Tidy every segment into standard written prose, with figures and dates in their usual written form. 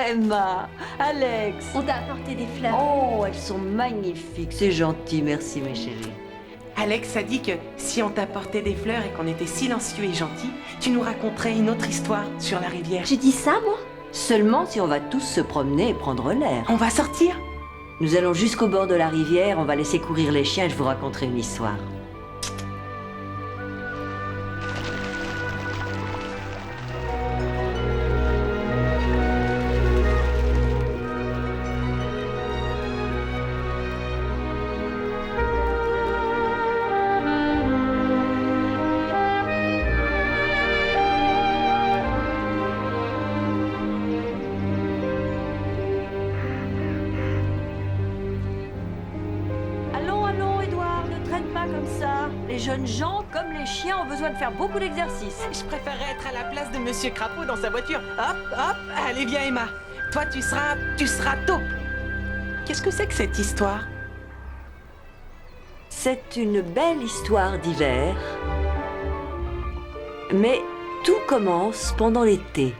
Emma, Alex. On t'a apporté des fleurs. Oh, elles sont magnifiques. C'est gentil, merci mes chéris. Alex a dit que si on t'apportait des fleurs et qu'on était silencieux et gentils, tu nous raconterais une autre histoire sur la rivière. J'ai dit ça, moi? Seulement si on va tous se promener et prendre l'air. On va sortir? Nous allons jusqu'au bord de la rivière, on va laisser courir les chiens et je vous raconterai une histoire. Allons, Édouard, ne traîne pas comme ça. Les jeunes gens, comme les chiens, ont besoin de faire beaucoup d'exercice. Je préférerais être à la place de Monsieur Crapaud dans sa voiture. Hop, hop, allez viens Emma. Toi tu seras taupe. Qu'est-ce que c'est que cette histoire? C'est une belle histoire d'hiver. Mais tout commence pendant l'été.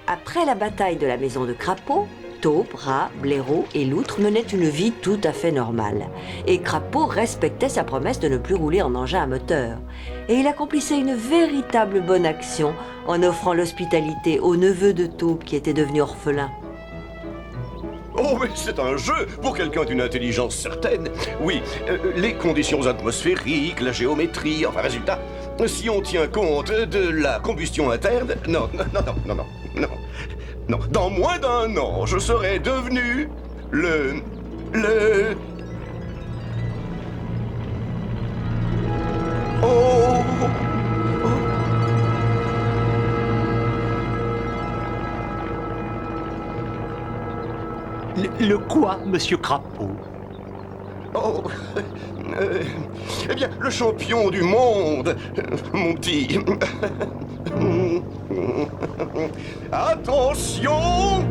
Après la bataille de la maison de Crapaud, Taupe, Rat, Blaireau et Loutre menaient une vie tout à fait normale. Et Crapaud respectait sa promesse de ne plus rouler en engin à moteur. Et il accomplissait une véritable bonne action en offrant l'hospitalité au neveu de Taupe qui était devenu orphelin. Oh, mais c'est un jeu pour quelqu'un d'une intelligence certaine. Oui, les conditions atmosphériques, la géométrie, enfin, résultat, si on tient compte de la combustion interne... Non. Dans moins d'un an, je serai devenu le... Oh! Le quoi, Monsieur Crapaud? Oh, eh bien, le champion du monde, mon petit. Attention!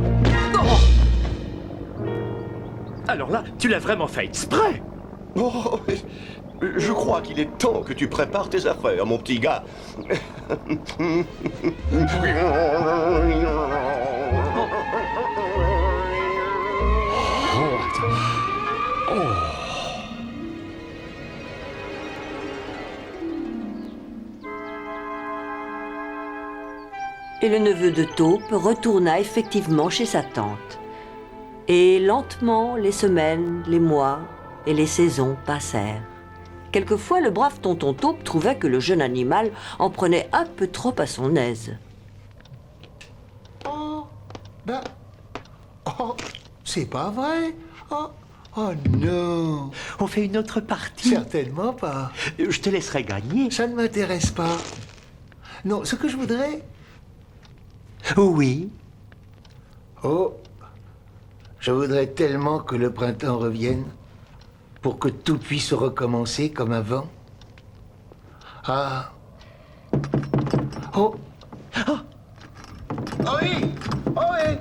Alors là, tu l'as vraiment fait exprès. Oh, je crois qu'il est temps que tu prépares tes affaires, mon petit gars. Et le neveu de Taupe retourna effectivement chez sa tante. Et lentement, les semaines, les mois et les saisons passèrent. Quelquefois, le brave tonton Taupe trouvait que le jeune animal en prenait un peu trop à son aise. Oh, c'est pas vrai. Oh non. On fait une autre partie. Certainement pas. Je te laisserai gagner. Ça ne m'intéresse pas. Non, ce que je voudrais... Oui. Oh, je voudrais tellement que le printemps revienne pour que tout puisse recommencer comme avant. Ah. Oh. Oh oui. Oh oui.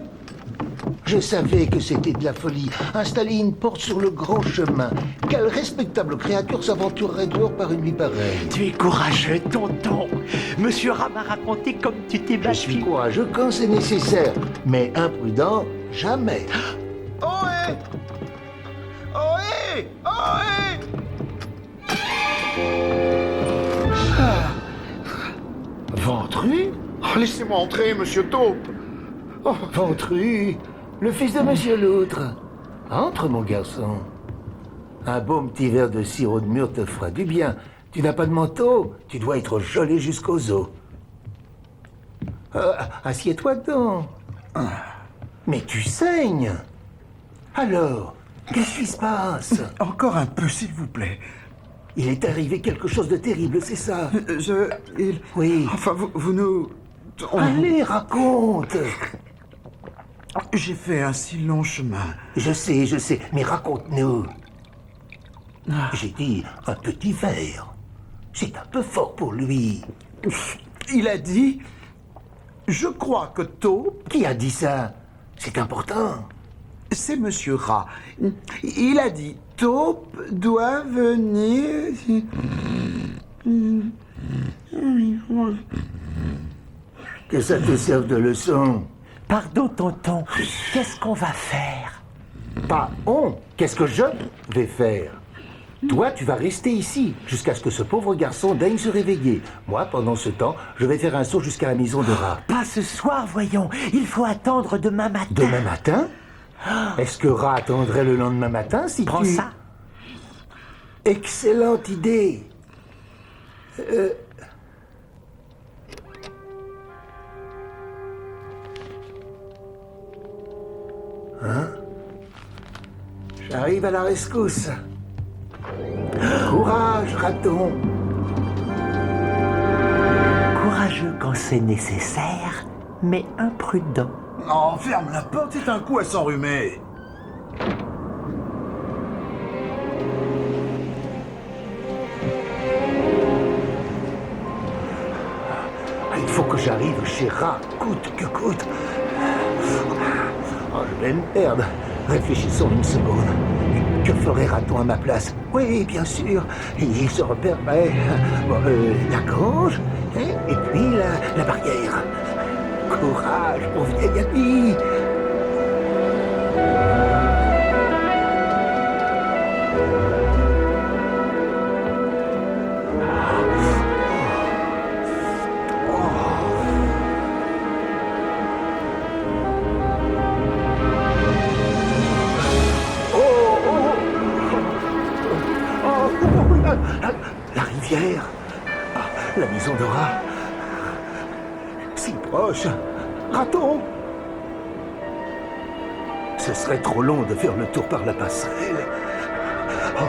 Je savais que c'était de la folie. Installer une porte sur le grand chemin. Quelle respectable créature s'aventurerait dehors par une nuit pareille? Tu es courageux, tonton. Monsieur Rat m'a raconté comme tu t'es battu. Je suis courageux quand c'est nécessaire, mais imprudent, jamais. Ohé! Ohé! Ohé! Ventru? Oh, laissez-moi entrer, monsieur Taupe. Oh, Ventru, le fils de monsieur Loutre. Entre, mon garçon. Un bon petit verre de sirop de mûre te fera du bien. Tu n'as pas de manteau, tu dois être gelé jusqu'aux os. Assieds-toi dedans. Mais tu saignes. Alors, qu'est-ce qui se passe? Encore un peu, s'il vous plaît. Il est arrivé quelque chose de terrible, c'est ça? Oui. Enfin, vous nous... Allez, raconte. J'ai fait un si long chemin. Je sais, mais raconte-nous. J'ai dit un petit verre. C'est un peu fort pour lui. Il a dit... Je crois que Taupe... Qui a dit ça? C'est important. C'est monsieur Rat. Il a dit... Taupe doit venir... Que ça te serve de leçon. Pardon, tonton. Qu'est-ce qu'on va faire? Pas on. Qu'est-ce que je vais faire? Toi, tu vas rester ici jusqu'à ce que ce pauvre garçon daigne se réveiller. Moi, pendant ce temps, je vais faire un saut jusqu'à la maison de Rat. Pas ce soir, voyons. Il faut attendre demain matin. Demain matin? Est-ce que Rat attendrait le lendemain matin si Prends tu... ça. Excellente idée. J'arrive à la rescousse. Courage, raton. Courageux quand c'est nécessaire, mais imprudent. Oh, ferme la porte, c'est un coup à s'enrhumer. Il faut que j'arrive chez Rat, coûte que coûte. Oh, je vais me perdre. Réfléchissons une seconde. Que ferait Raton à ma place? Oui, bien sûr. Il se repérerait la grange et puis la barrière. Courage, mon vieil ami. La rivière. Ah, la maison de Rat. Si proche. Raton. Ce serait trop long de faire le tour par la passerelle. Oh.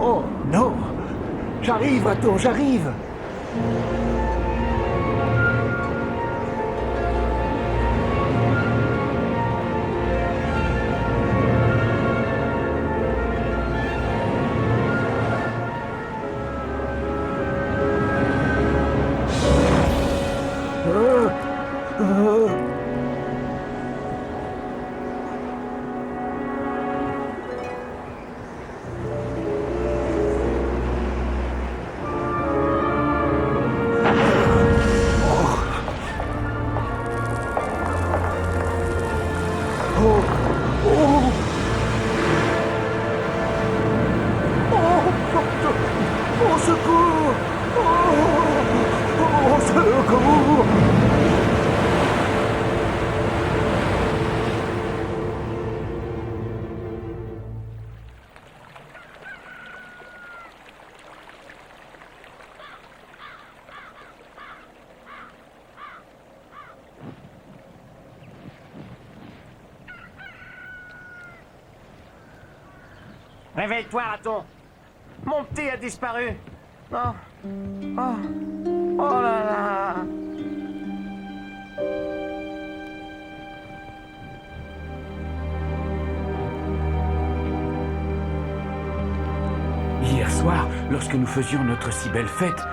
Oh non. J'arrive, Raton, j'arrive. Au secours! Au secours! Réveille-toi, raton. Mon thé a disparu. Oh. Oh. Oh là là. Hier soir, lorsque nous faisions notre si belle fête,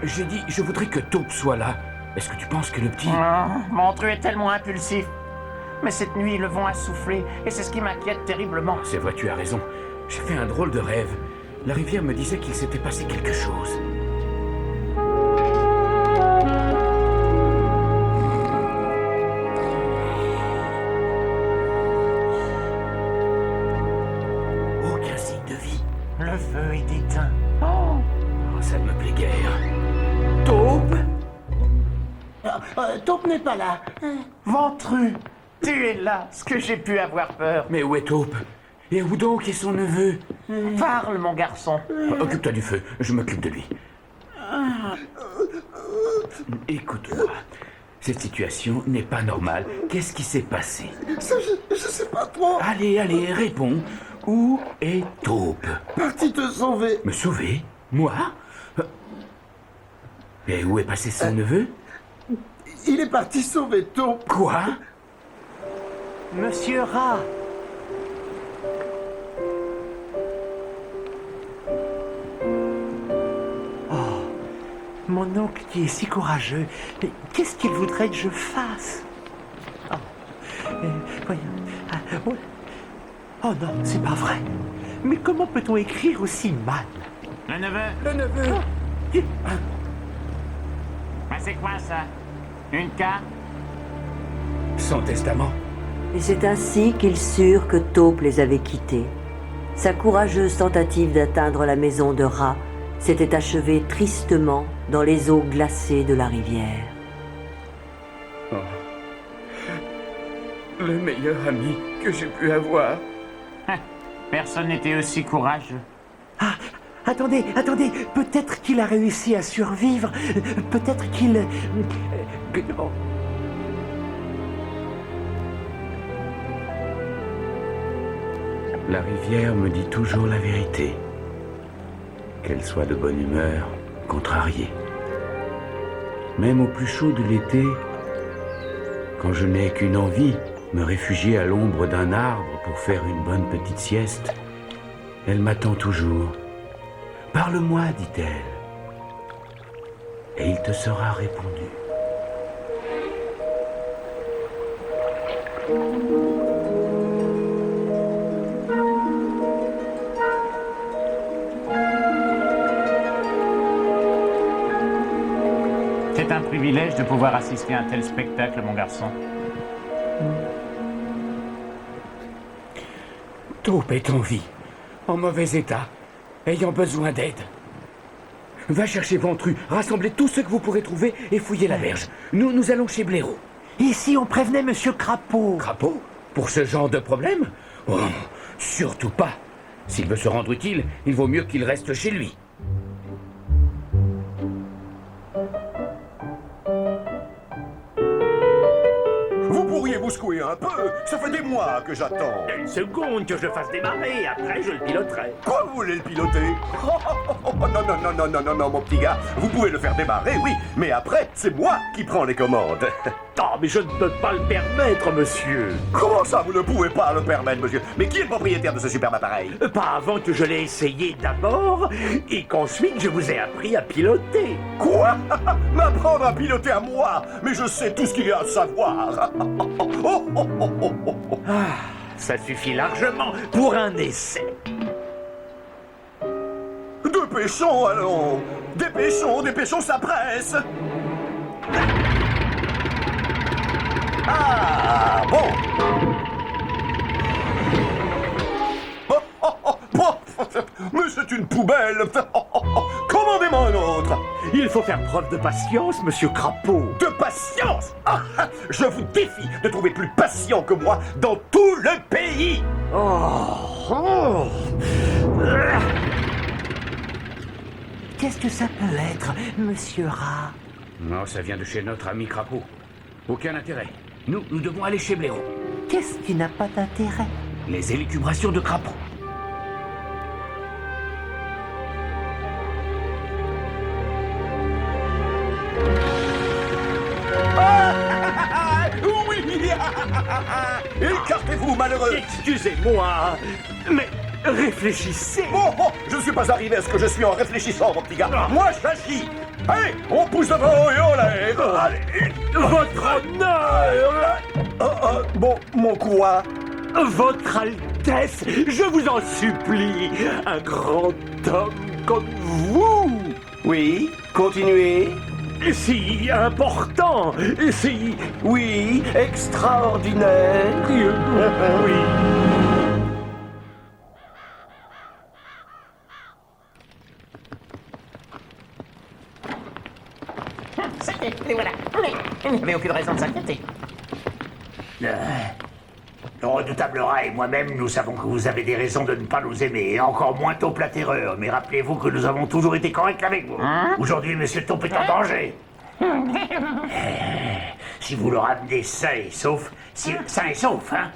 j'ai dit, je voudrais que Taupe soit là. Est-ce que tu penses que le petit... Oh, Montreux est tellement impulsif. Mais cette nuit, le vent a soufflé, et c'est ce qui m'inquiète terriblement. C'est vrai, tu as raison. J'ai fait un drôle de rêve. La rivière me disait qu'il s'était passé quelque chose. Aucun signe de vie. Le feu est éteint. Oh, ça ne me plaît guère. Taupe! Taupe n'est pas là. Ventru, tu es là, ce que j'ai pu avoir peur. Mais où est Taupe? Et où donc est son neveu? Parle, mon garçon. Occupe-toi du feu, je m'occupe de lui. Écoute-moi, cette situation n'est pas normale. Qu'est-ce qui s'est passé? Je sais pas trop. Allez, allez, réponds. Où est Taupe? Parti te sauver. Me sauver? Moi? Et où est passé son neveu? Il est parti sauver Taupe. Quoi? Monsieur Rat. Mon oncle qui est si courageux, qu'est-ce qu'il voudrait que je fasse? Oh. Voyons. Oh non, c'est pas vrai. Mais comment peut-on écrire aussi mal? Le neveu? Le neveu. Ah, c'est quoi ça? Une carte? Son testament. Et c'est ainsi qu'ils surent que Taupe les avait quittés. Sa courageuse tentative d'atteindre la maison de Rat s'était achevée tristement dans les eaux glacées de la rivière. Le meilleur ami que j'ai pu avoir. Personne n'était aussi courageux. Ah, attendez, peut-être qu'il a réussi à survivre. Peut-être qu'il... oh. La rivière me dit toujours la vérité. Qu'elle soit de bonne humeur, contrariée. Même au plus chaud de l'été, quand je n'ai qu'une envie, me réfugier à l'ombre d'un arbre pour faire une bonne petite sieste, elle m'attend toujours. Parle-moi, dit-elle, et il te sera répondu. C'est un privilège de pouvoir assister à un tel spectacle, mon garçon. Taupe est en vie, en mauvais état, ayant besoin d'aide. Va chercher Ventru, rassemblez tout ce que vous pourrez trouver et fouillez la berge. Nous allons chez Blaireau. Et si on prévenait Monsieur Crapaud? Crapaud? Pour ce genre de problème? Oh, surtout pas. S'il veut se rendre utile, il vaut mieux qu'il reste chez lui. Vous pourriez vous secouer un peu? Ça fait des mois que j'attends. Une seconde que je le fasse démarrer, après je le piloterai. Quoi, vous voulez le piloter? Non, mon petit gars. Vous pouvez le faire démarrer, oui, mais après, c'est moi qui prends les commandes. Oh, mais je ne peux pas le permettre, monsieur. Comment ça, vous ne pouvez pas le permettre, monsieur? Mais qui est le propriétaire de ce superbe appareil? Pas avant que je l'ai essayé d'abord, et qu'ensuite je vous ai appris à piloter. Quoi? M'apprendre à piloter à moi? Mais je sais tout ce qu'il y a à savoir. Ça suffit largement pour un essai. Dépêchons, allons. Dépêchons, ça presse. Ah, bon. Mais c'est une poubelle. Commandez-moi un autre. Il faut faire preuve de patience, Monsieur Crapaud. De patience. Je vous défie de trouver plus patient que moi dans tout le pays. Qu'est-ce que ça peut être, Monsieur Rat? Non, ça vient de chez notre ami Crapaud. Aucun intérêt. Nous devons aller chez Blaireau. Qu'est-ce qui n'a pas d'intérêt? Les élucubrations de Crapaud. Oui. Écartez-vous, malheureux. Excusez-moi, mais réfléchissez. Oh, je ne suis pas arrivé à ce que je suis en réfléchissant, mon petit gars. Moi, j'agis. Allez, on pousse devant et on lève. Allez. Votre honneur! Bon, mon quoi? Votre Altesse, je vous en supplie, un grand homme comme vous, Oui, continuez. si important, si... Oui, extraordinaire. Oui. Ça y est, les voilà. Il n'y avait aucune raison de s'inquiéter. Le redoutable Rat et moi-même, nous savons que vous avez des raisons de ne pas nous aimer, et encore moins Taupe la Terreur, mais rappelez-vous que nous avons toujours été corrects avec vous. Aujourd'hui, Monsieur Taupe est en danger. Si vous le ramenez sain et sauf, sain et sauf, hein,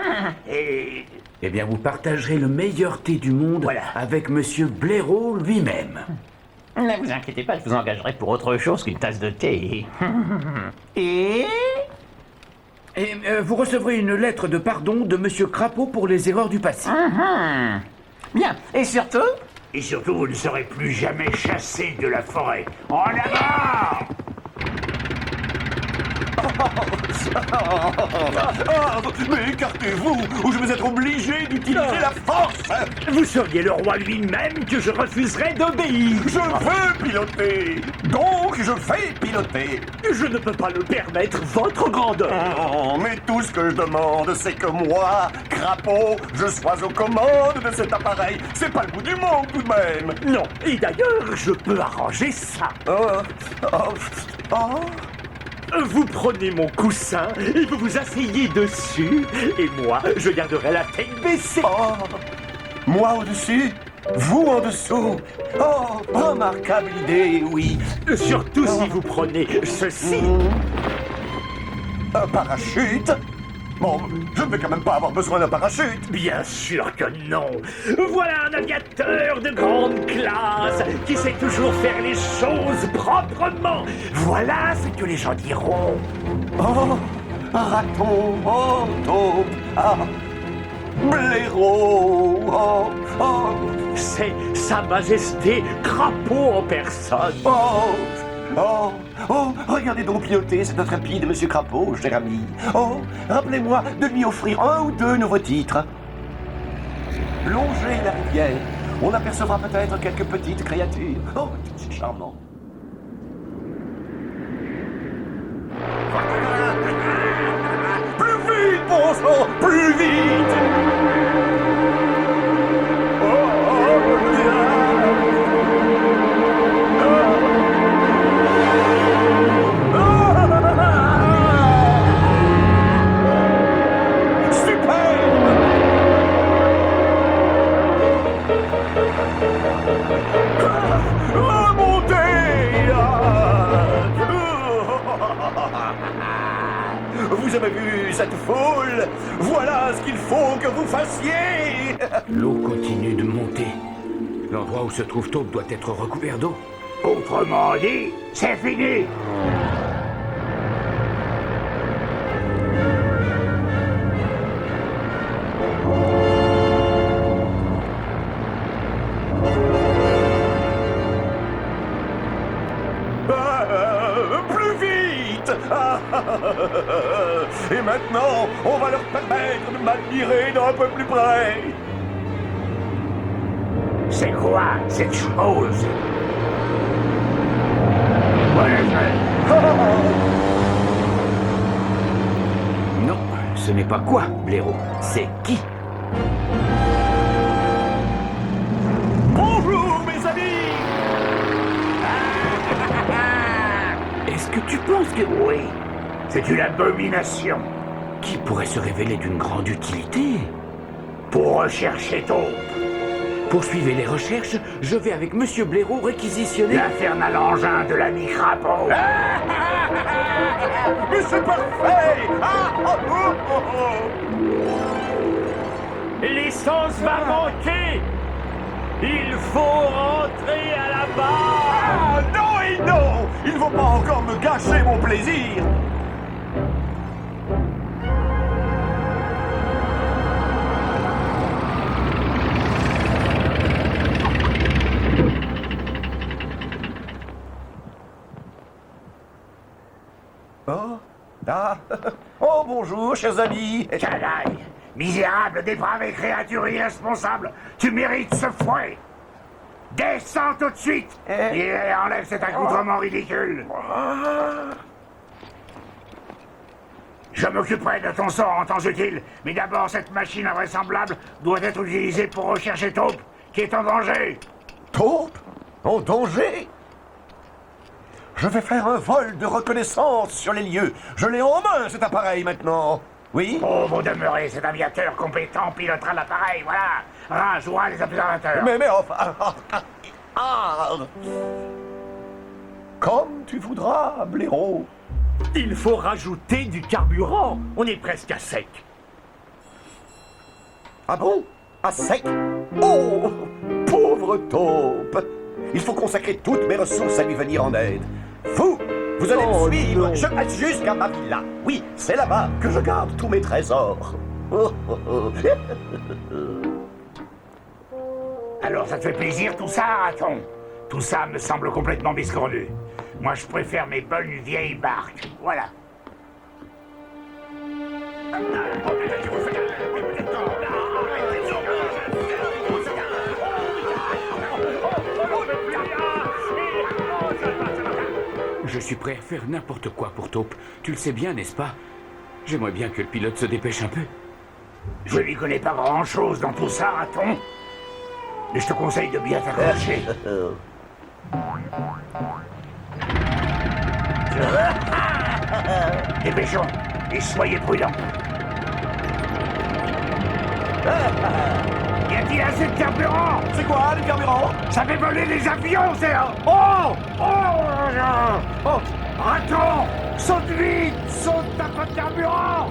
et... Eh bien, vous partagerez le meilleur thé du monde Voilà. avec Monsieur Blaireau lui-même. Ne vous inquiétez pas, je vous engagerai pour autre chose qu'une tasse de thé. Et... Et vous recevrez une lettre de pardon de Monsieur Crapaud pour les erreurs du passé. Bien, et surtout... Et surtout, vous ne serez plus jamais chassé de la forêt. En avant! Mais écartez-vous, ou je vais être obligé d'utiliser la force. Vous seriez le roi lui-même que je refuserais d'obéir. Je veux piloter, donc je vais piloter. Je ne peux pas le permettre, votre grandeur. Oh, mais tout ce que je demande, c'est que moi, Crapaud, je sois aux commandes de cet appareil. C'est pas le bout du monde, tout de même. Non, et d'ailleurs, je peux arranger ça. Vous prenez mon coussin et vous vous asseyez dessus, et moi, je garderai la tête baissée. Oh, moi au-dessus, vous en dessous. Oh, remarquable idée, oui. Surtout si vous prenez ceci. Un parachute? Bon, je ne vais quand même pas avoir besoin d'un parachute. Bien sûr que non. Voilà un aviateur de grande classe qui sait toujours faire les choses proprement. Voilà ce que les gens diront. Oh, raton, oh, taupe, ah, blaireau, oh, oh, C'est Sa Majesté Crapaud en personne. oh, oh, oh, regardez donc piloter cet intrépide Monsieur Crapaud, cher ami. Oh, rappelez-moi de lui offrir un ou deux nouveaux titres. Longer la rivière, on apercevra peut-être quelques petites créatures. Oh, c'est charmant. Plus vite, bon sang, plus vite! Vous avez vu cette foule? Voilà ce qu'il faut que vous fassiez! L'eau continue de monter. L'endroit où se trouve Taupe doit être recouvert d'eau. Autrement dit, c'est fini. Plus vite! Et maintenant, on va leur permettre de m'admirer d'un peu plus près. C'est quoi cette chose? Non, ce n'est pas quoi, blaireau. C'est qui? Bonjour, mes amis! Est-ce que tu penses que... Oui, c'est une abomination. Qui pourrait se révéler d'une grande utilité? Pour rechercher Taupe. Poursuivez les recherches, je vais avec Monsieur Blaireau réquisitionner... L'infernal engin de l'ami Crapaud. Mais c'est parfait! L'essence va manquer. Il faut rentrer à la barre. Ah, non et non! Il ne faut pas encore me gâcher mon plaisir! Oh, ah, oh, bonjour, chers amis! Canaille, misérable, dépravé, créature irresponsable, tu mérites ce fouet. Descends tout de suite et enlève cet accoutrement ridicule. Je m'occuperai de ton sort en temps utile, mais d'abord cette machine invraisemblable doit être utilisée pour rechercher Taupe, qui est en danger. Taupe? En danger? Je vais faire un vol de reconnaissance sur les lieux. Je l'ai en main, cet appareil, maintenant. Oui? Oh, vous demeurez, cet aviateur compétent pilotera l'appareil, voilà. Range-moi les observateurs. Mais enfin... Comme tu voudras, blaireau. Il faut rajouter du carburant. On est presque à sec. Ah bon? À sec? Oh! Pauvre taupe! Il faut consacrer toutes mes ressources à lui venir en aide. Vous allez me suivre jusqu'à ma villa. Oui, c'est là-bas que je garde tous mes trésors. Alors ça te fait plaisir tout ça, raton? Tout ça me semble complètement biscornu. Moi je préfère mes bonnes vieilles barques, voilà. Je suis prêt à faire n'importe quoi pour Taupe. Tu le sais bien, n'est-ce pas? J'aimerais bien que le pilote se dépêche un peu. Je n'y connais pas grand-chose dans tout ça, raton. Mais je te conseille de bien t'accrocher. Dépêchons, et soyez prudents. Y a-t-il assez de carburant? C'est quoi, le carburant? Ça fait voler les avions, c'est un... Oh! Oh! Raton! Saute vite! Saute, t'as pas de carburant!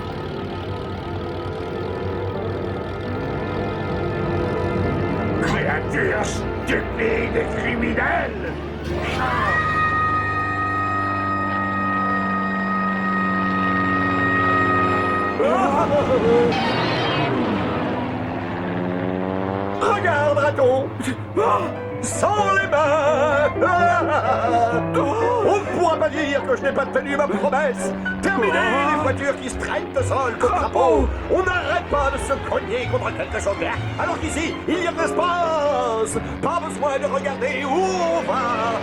Créature stupide et criminelle! Regarde, raton! Sans les mains! On ne pourra pas dire que je n'ai pas tenu ma promesse! Terminez les voitures qui se traînent au sol comme crapaud! On n'arrête pas de se cogner contre quelque chose! Alors qu'ici, il y a de l'espace! Pas besoin de regarder où on va!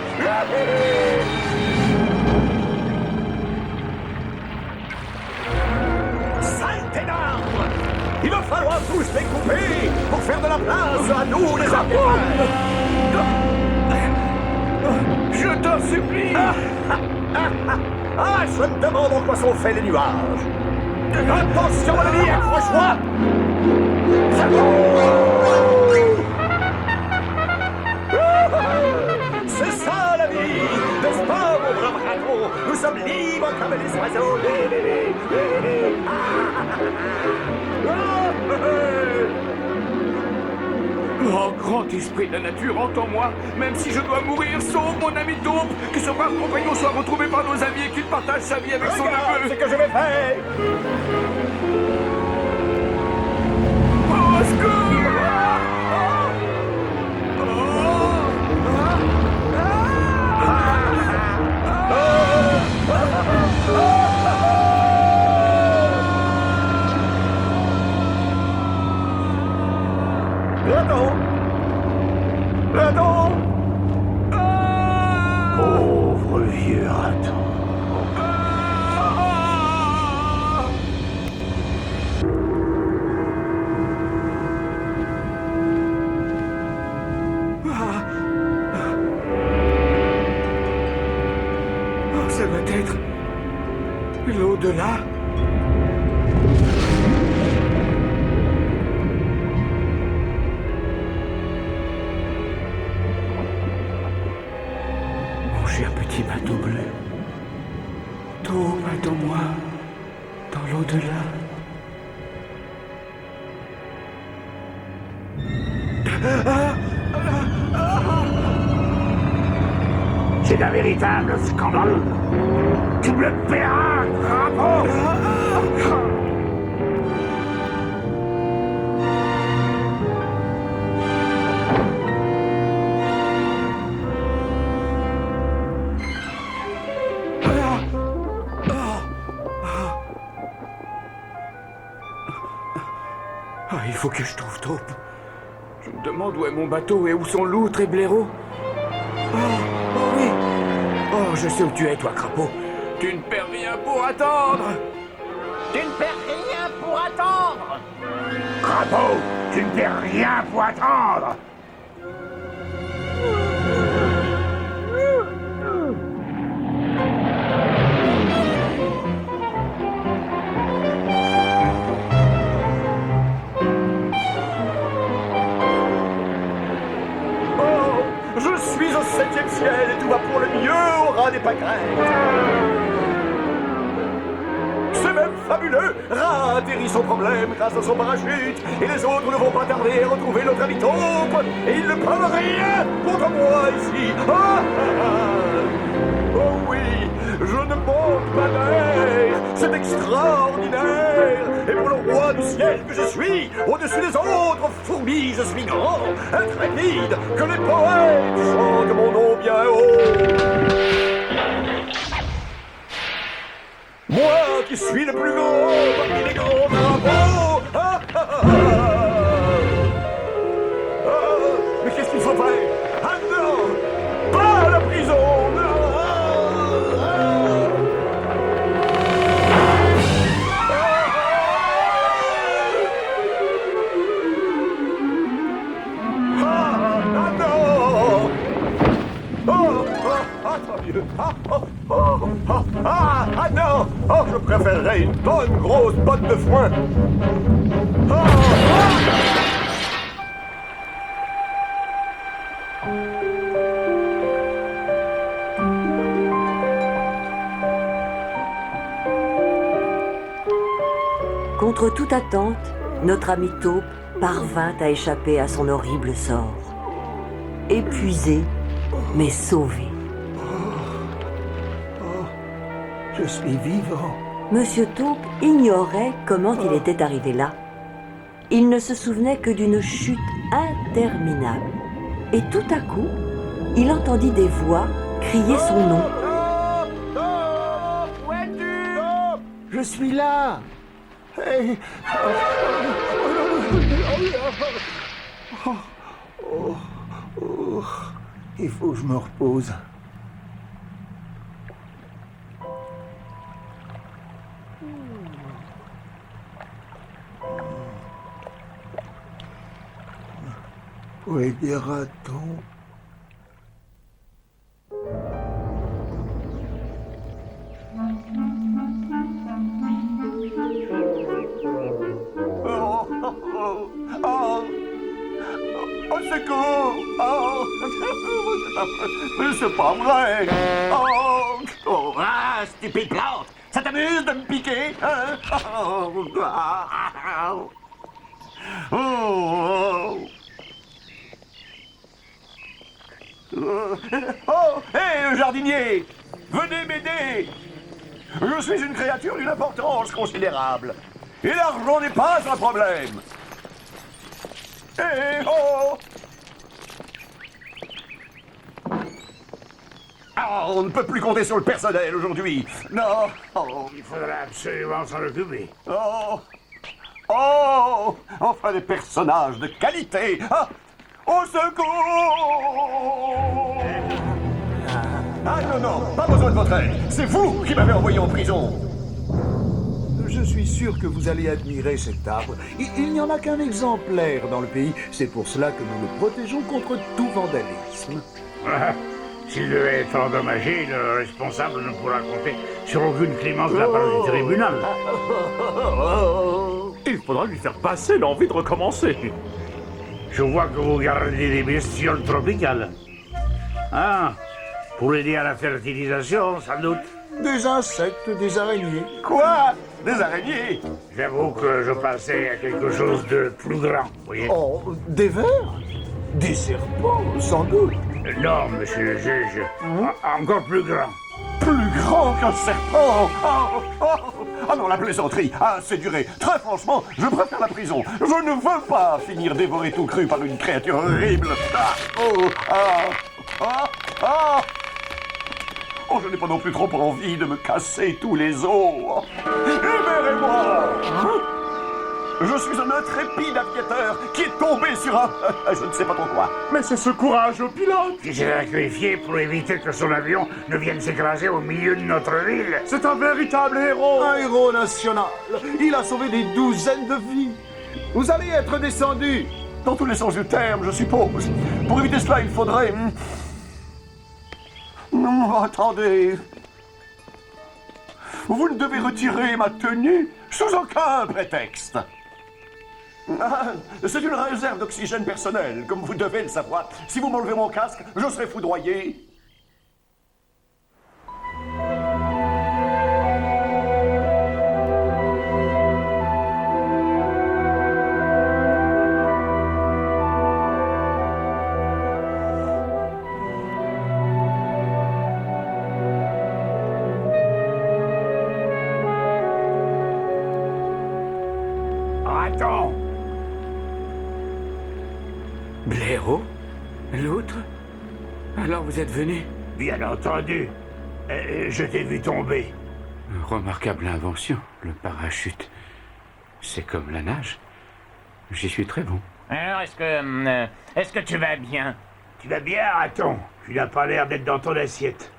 Saleté d'arbres! Il va falloir tous les couper pour faire de la place à nous, les arbres! Je t'en supplie! Ah, je me demande en quoi sont faits les nuages! Attention, mon ami, accroche-moi! C'est ça la vie! N'est-ce pas, mon brave raton? Nous sommes libres comme les oiseaux! Oh, grand esprit de la nature, entends-moi. Même si je dois mourir, sauve mon ami Taupe. Que ce brave compagnon soit retrouvé par nos amis et qu'il partage sa vie avec son Regarde ce neveu. que je vais faire! Au secours! Raton! Raton! Pauvre vieux raton. Oh, ça va être l'au-delà. Mon cher petit bateau bleu, Taupe, attends-moi dans l'au-delà. C'est un véritable scandale. Tu me le paieras, crapaud. Ah, il faut que je trouve Taupe. Je me demande où est mon bateau et où sont Loutre et Blaireau. Oh oui. Oh, je sais où tu es, toi, crapaud. Tu ne perds rien pour attendre. Tu ne perds rien pour attendre. Crapaud, tu ne perds rien pour attendre. Je suis au 7e ciel et tout va pour le mieux au ras des pâquerettes. C'est même fabuleux! Rat atterrit son problème grâce à son parachute et les autres ne vont pas tarder à retrouver notre ami Taupe et ils ne peuvent rien contre moi ici! Oh oui! Je ne manque pas d'air! C'est extraordinaire! Et pour le roi du ciel que je suis, au-dessus des autres fourmis, je suis grand, intrépide, que les poètes chantent mon nom bien haut! Moi qui suis le plus gros parmi les grands marabouts. Mais qu'est-ce qu'il faut faire? Ah non! Pas à la prison! Ah non! Oh, je préférerais une bonne grosse botte de foin! Contre toute attente, notre ami taupe parvint à échapper à son horrible sort. Épuisé, mais sauvé. Je suis vivant. Monsieur Taupe ignorait comment il était arrivé là. Il ne se souvenait que d'une chute interminable. Et tout à coup, il entendit des voix crier son nom. Où es-tu? Je suis là. Hey. Il faut que je me repose. Où est des ratons? Au secours! Mais c'est pas vrai! Stupide plante! Ça t'amuse de me piquer? Hein? Hé, jardinier! Venez m'aider! Je suis une créature d'une importance considérable. Et l'argent n'est pas un problème. Hé, oh! Ah, on ne peut plus compter sur le personnel aujourd'hui. Non. Oh. Il faudra absolument s'en occuper. Oh. Oh. Enfin des personnages de qualité. Ah. Au secours! Ah non, non, pas besoin de votre aide. C'est vous qui m'avez envoyé en prison. Je suis sûr que vous allez admirer cet arbre. Il n'y en a qu'un exemplaire dans le pays. C'est pour cela que nous le protégeons contre tout vandalisme. S'il devait être endommagé, le responsable ne pourra compter sur aucune clémence de la part du tribunal. Il faudra lui faire passer l'envie de recommencer. Je vois que vous gardez des bestioles tropicales. Ah, pour aider à la fertilisation, sans doute. Des insectes, des araignées. Quoi? Des araignées? J'avoue que je pensais à quelque chose de plus grand, vous voyez. Oh, des vers? Des serpents, sans doute. Non, monsieur le juge. Encore plus grand. Plus grand qu'un serpent! Ah non, la plaisanterie! Ah, c'est duré. Très franchement, je préfère la prison. Je ne veux pas finir dévoré tout cru par une créature horrible. Oh, je n'ai pas non plus trop envie de me casser tous les os. Libérez-moi! Je suis un intrépide aviateur qui est tombé sur un... je ne sais pas trop quoi. Mais c'est ce courageux pilote! Qui s'est sacrifié pour éviter que son avion ne vienne s'écraser au milieu de notre ville. C'est un véritable héros! Un héros national. Il a sauvé des douzaines de vies. Vous allez être descendu. Dans tous les sens du terme, je suppose. Pour éviter cela, il faudrait... attendez. Vous ne devez retirer ma tenue sous aucun prétexte. C'est une réserve d'oxygène personnel, comme vous devez le savoir. Si vous m'enlevez mon casque, je serai foudroyé. Attends. Blaireau? L'autre? Alors vous êtes venu? Bien entendu. Je t'ai vu tomber. Remarquable invention, le parachute. C'est comme la nage. J'y suis très bon. Alors, est-ce que tu vas bien? Tu vas bien, raton? Tu n'as pas l'air d'être dans ton assiette.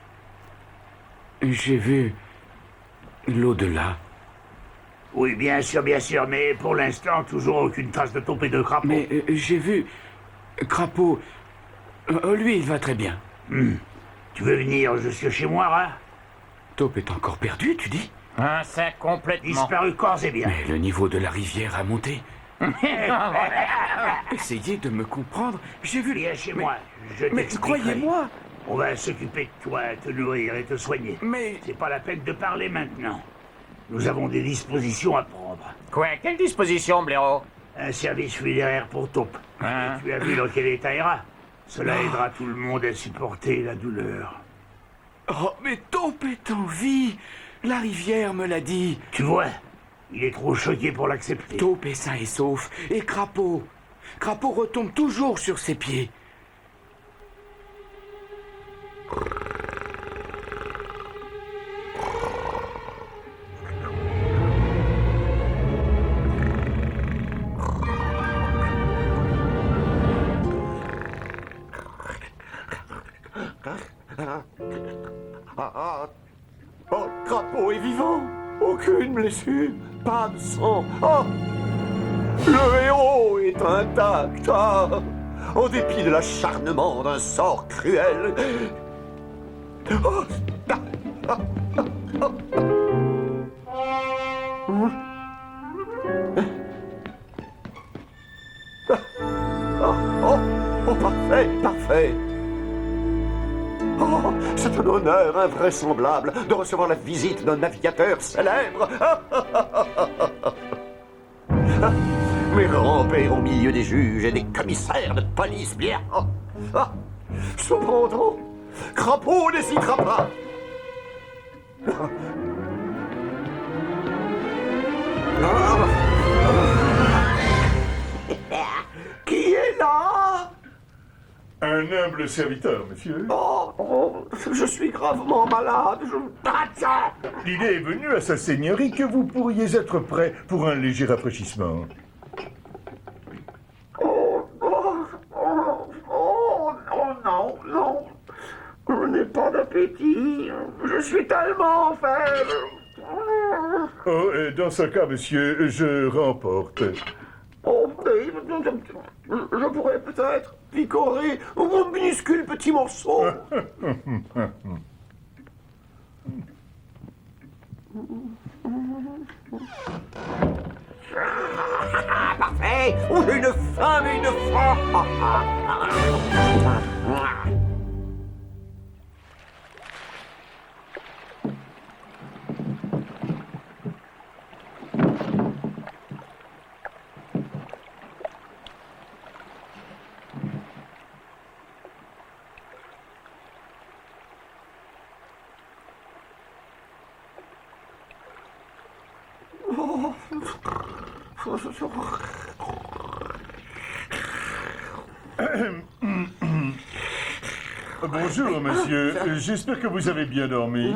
J'ai vu l'au-delà. Oui, bien sûr, mais pour l'instant, toujours aucune trace de Taupe et de Crapaud. Mais j'ai vu Crapaud. Lui, il va très bien. Tu veux venir jusque chez moi, Rat? Taupe est encore perdu, tu dis? Ah, ça complètement. Disparu corps et bien. Mais le niveau de la rivière a monté. Essayez de me comprendre. J'ai vu... Viens chez moi, je t'expliquerai. Croyez-moi. On va s'occuper de toi, te nourrir et te soigner. Mais... C'est pas la peine de parler maintenant. Nous avons des dispositions à prendre. Quoi? Quelle disposition, blaireau? Un service funéraire pour Taupe. Hein? Et tu as vu dans quel état ira. Cela aidera tout le monde à supporter la douleur. Oh, mais Taupe est en vie. La rivière me l'a dit. Tu vois, il est trop choqué pour l'accepter. Taupe est sain et sauf. Et Crapaud retombe toujours sur ses pieds. Oh, Crapaud est vivant. Aucune blessure, pas de sang. Oh, le héros est intact. Ah, en dépit de l'acharnement d'un sort cruel. Oh, ah, ah, ah, ah. Oh, parfait. Oh, c'est un honneur invraisemblable de recevoir la visite d'un navigateur célèbre. Mais ramper au milieu des juges et des commissaires de police, bien. Cependant, Crapaud n'hésitera pas. Qui est là? Un humble serviteur, monsieur. Oh, je suis gravement malade. L'idée est venue à sa seigneurie que vous pourriez être prêt pour un léger rafraîchissement. Non. Je n'ai pas d'appétit. Je suis tellement faible. Oh, dans ce cas, monsieur, je remporte. Oh, je pourrais peut-être picorer un minuscule petit morceau. Parfait. Une femme. Bonjour, monsieur. J'espère que vous avez bien dormi.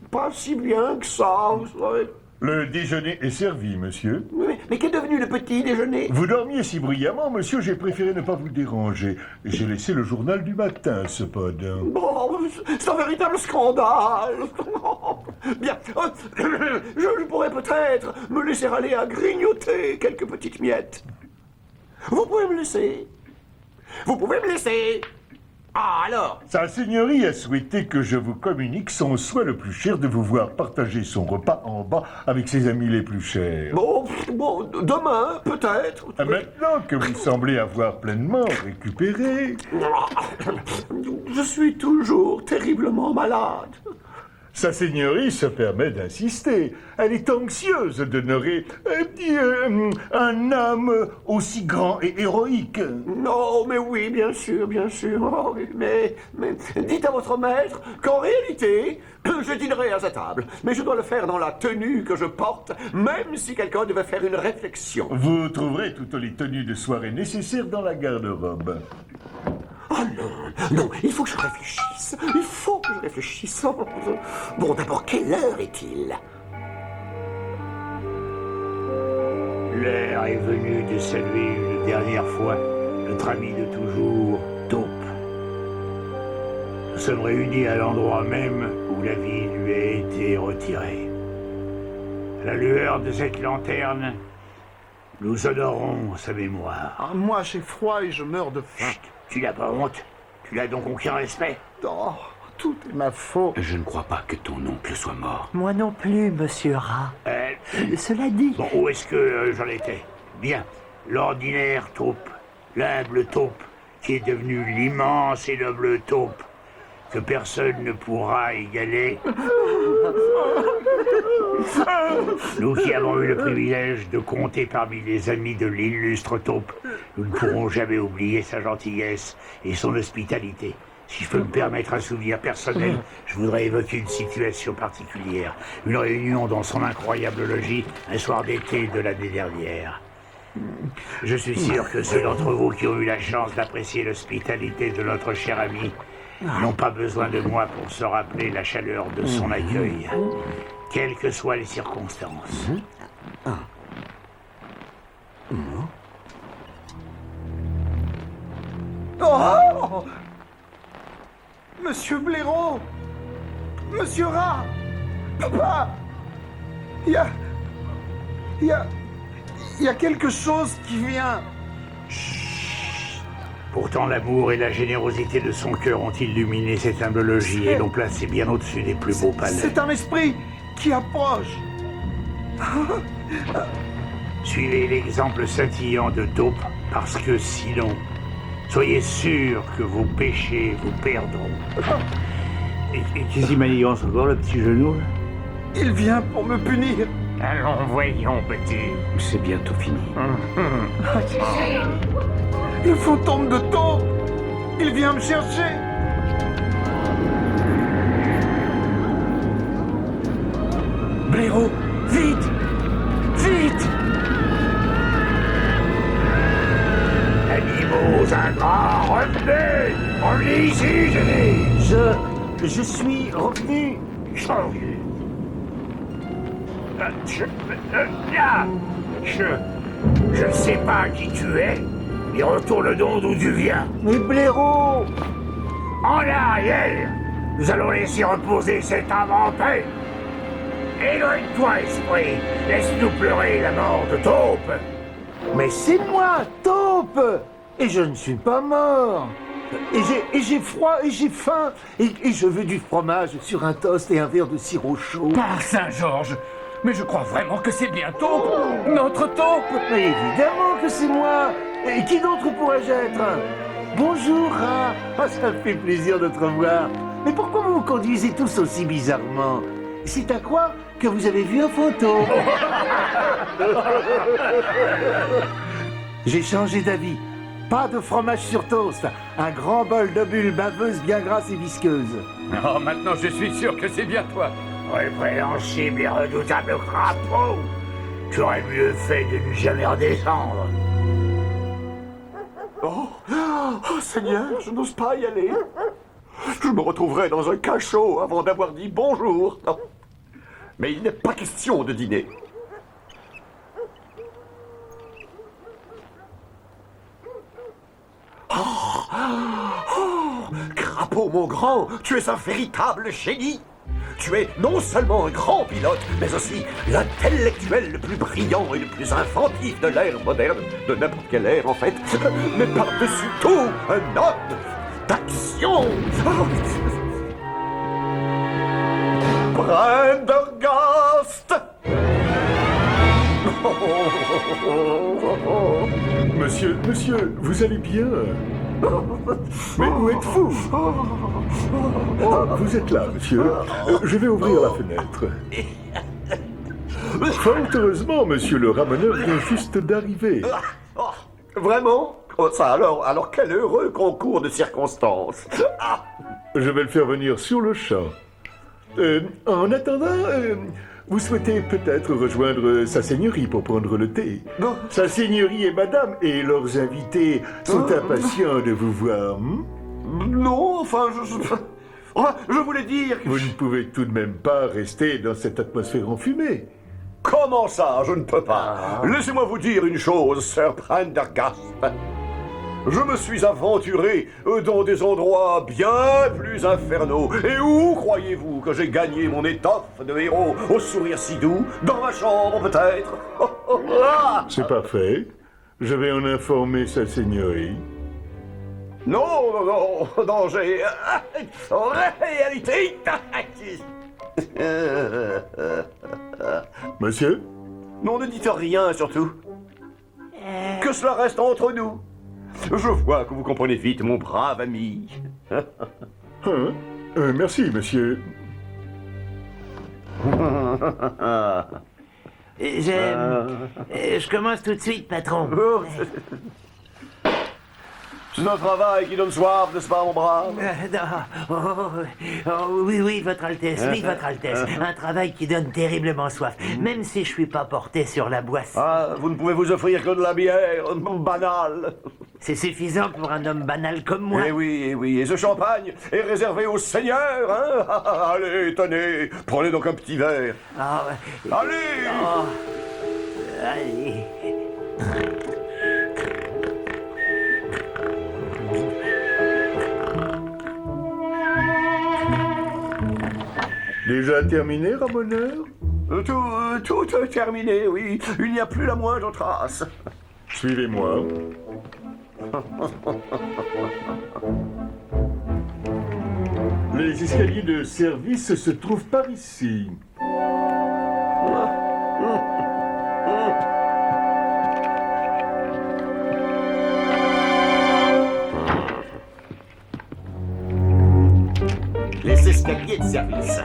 Pas si bien que ça, vous savez. Le déjeuner est servi, monsieur. Mais qu'est devenu le petit déjeuner? Vous dormiez si bruyamment, monsieur, j'ai préféré ne pas vous déranger. J'ai laissé le journal du matin, cependant. Bon, c'est un véritable scandale. Bien, je pourrais peut-être me laisser aller à grignoter quelques petites miettes. Vous pouvez me laisser. Ah, alors? Sa seigneurie a souhaité que je vous communique son souhait le plus cher de vous voir partager son repas en bas avec ses amis les plus chers. Bon, demain, peut-être. Maintenant que vous semblez avoir pleinement récupéré... Je suis toujours terriblement malade. Sa seigneurie se permet d'insister. Elle est anxieuse d'honorer un homme aussi grand et héroïque. Non, mais oui, bien sûr. Oh, oui, mais dites à votre maître qu'en réalité, je dînerai à sa table. Mais je dois le faire dans la tenue que je porte, même si quelqu'un devait faire une réflexion. Vous trouverez toutes les tenues de soirée nécessaires dans la garde-robe. Oh, Ah non, non, il faut que je réfléchisse. Il faut que je réfléchisse. Bon, d'abord, quelle heure est-il? L'heure est venue de saluer une dernière fois notre ami de toujours, Taupe. Nous sommes réunis à l'endroit même où la vie lui a été retirée. À la lueur de cette lanterne, nous honorons sa mémoire. Ah, moi, j'ai froid et je meurs de faim. Chut, tu n'as pas honte? Tu n'as donc aucun respect? Oh, tout est ma faute. Je ne crois pas que ton oncle soit mort. Moi non plus, monsieur Rat. Cela dit... Bon, où est-ce que j'en étais? Bien, l'ordinaire Taupe, l'humble Taupe, qui est devenu l'immense et noble Taupe, que personne ne pourra égaler. Nous qui avons eu le privilège de compter parmi les amis de l'illustre Taupe, nous ne pourrons jamais oublier sa gentillesse et son hospitalité. Si je peux me permettre un souvenir personnel, je voudrais évoquer une situation particulière. Une réunion dans son incroyable logis, un soir d'été de l'année dernière. Je suis sûr que ceux d'entre vous qui ont eu la chance d'apprécier l'hospitalité de notre cher ami n'ont pas besoin de moi pour se rappeler la chaleur de son accueil, quelles que soient les circonstances. Oh! Monsieur Blaireau! Monsieur Rat! Papa! Il y a quelque chose qui vient. Pourtant, l'amour et la générosité de son cœur ont illuminé cet humble logis et l'ont placé bien au-dessus des plus beaux palais. C'est un esprit qui approche. Suivez l'exemple scintillant de Taupe, parce que sinon, soyez sûr que vos péchés vous perdront. Et qu'est-ce qu'il manigance encore, le petit genou? Il vient pour me punir. Allons, voyons, petit. C'est bientôt fini. Le fantôme de Taupe. Il vient me chercher. Blaireau, vite! Vite! Animaux ingrats, revenez! Revenez ici, je dis! Je suis revenu. Je ne sais pas qui tu es, mais retourne donc d'où tu viens. Mais Blaireau! En arrière! Nous allons laisser reposer cet âme en paix. Éloigne-toi, esprit. Laisse-nous pleurer la mort de Taupe. Mais c'est moi, Taupe! Et je ne suis pas mort. Et j'ai froid et j'ai faim. Et je veux du fromage sur un toast et un verre de sirop chaud. Par Saint-Georges! Mais je crois vraiment que c'est bien Taupe! Notre Taupe! Mais évidemment que c'est moi. Et qui d'autre pourrais-je être? Bonjour, Rat. Ah, ça me fait plaisir de te revoir. Mais pourquoi vous vous conduisez tous aussi bizarrement? C'est à quoi que vous avez vu un fantôme? J'ai changé d'avis. Pas de fromage sur toast. Un grand bol de bulles baveuses bien grasses et visqueuses. Oh, maintenant je suis sûr que c'est bien toi! Répréhensible et redoutable crapaud. Tu aurais mieux fait de ne jamais redescendre. Oh, Seigneur, je n'ose pas y aller. Je me retrouverai dans un cachot avant d'avoir dit bonjour. Non. Mais il n'est pas question de dîner. Crapaud, mon grand, tu es un véritable génie. Tu es non seulement un grand pilote, mais aussi l'intellectuel le plus brillant et le plus inventif de l'ère moderne, de n'importe quelle ère en fait, mais par-dessus tout, un homme d'action. Prendergast. Monsieur, vous allez bien? Mais où êtes-vous? Oh, vous êtes là, monsieur. Je vais ouvrir la fenêtre. Fort heureusement, monsieur le ramoneur vient juste d'arriver. Vraiment? Oh, ça alors quel heureux concours de circonstances. Je vais le faire venir sur le champ. En attendant, vous souhaitez peut-être rejoindre sa seigneurie pour prendre le thé. Non. Sa seigneurie et madame et leurs invités sont impatients de vous voir. Non, enfin, je voulais dire que... Vous ne pouvez tout de même pas rester dans cette atmosphère enfumée. Comment ça, je ne peux pas? Laissez-moi vous dire une chose, Sir Prendergast. Je me suis aventuré dans des endroits bien plus infernaux. Et où croyez-vous que j'ai gagné mon étoffe de héros au sourire si doux? Dans ma chambre, peut-être? C'est parfait. Je vais en informer sa seigneurie. Non, danger. En réalité... Monsieur? Non, ne dites rien, surtout. Que cela reste entre nous. Je vois que vous comprenez vite, mon brave ami. Merci, monsieur. Je commence tout de suite, patron. C'est un travail qui donne soif, n'est-ce pas, mon brave? Oui, votre Altesse, votre Altesse. Un travail qui donne terriblement soif, même si je suis pas porté sur la boisse. Ah, vous ne pouvez vous offrir que de la bière banale. C'est suffisant pour un homme banal comme moi. Eh oui, et ce champagne est réservé aux seigneurs, hein? Allez, tenez, prenez donc un petit verre. Allez! Allez. Déjà terminé, ramoneur? Tout terminé, oui. Il n'y a plus la moindre trace. Suivez-moi. Les escaliers de service se trouvent par ici. Les escaliers de service.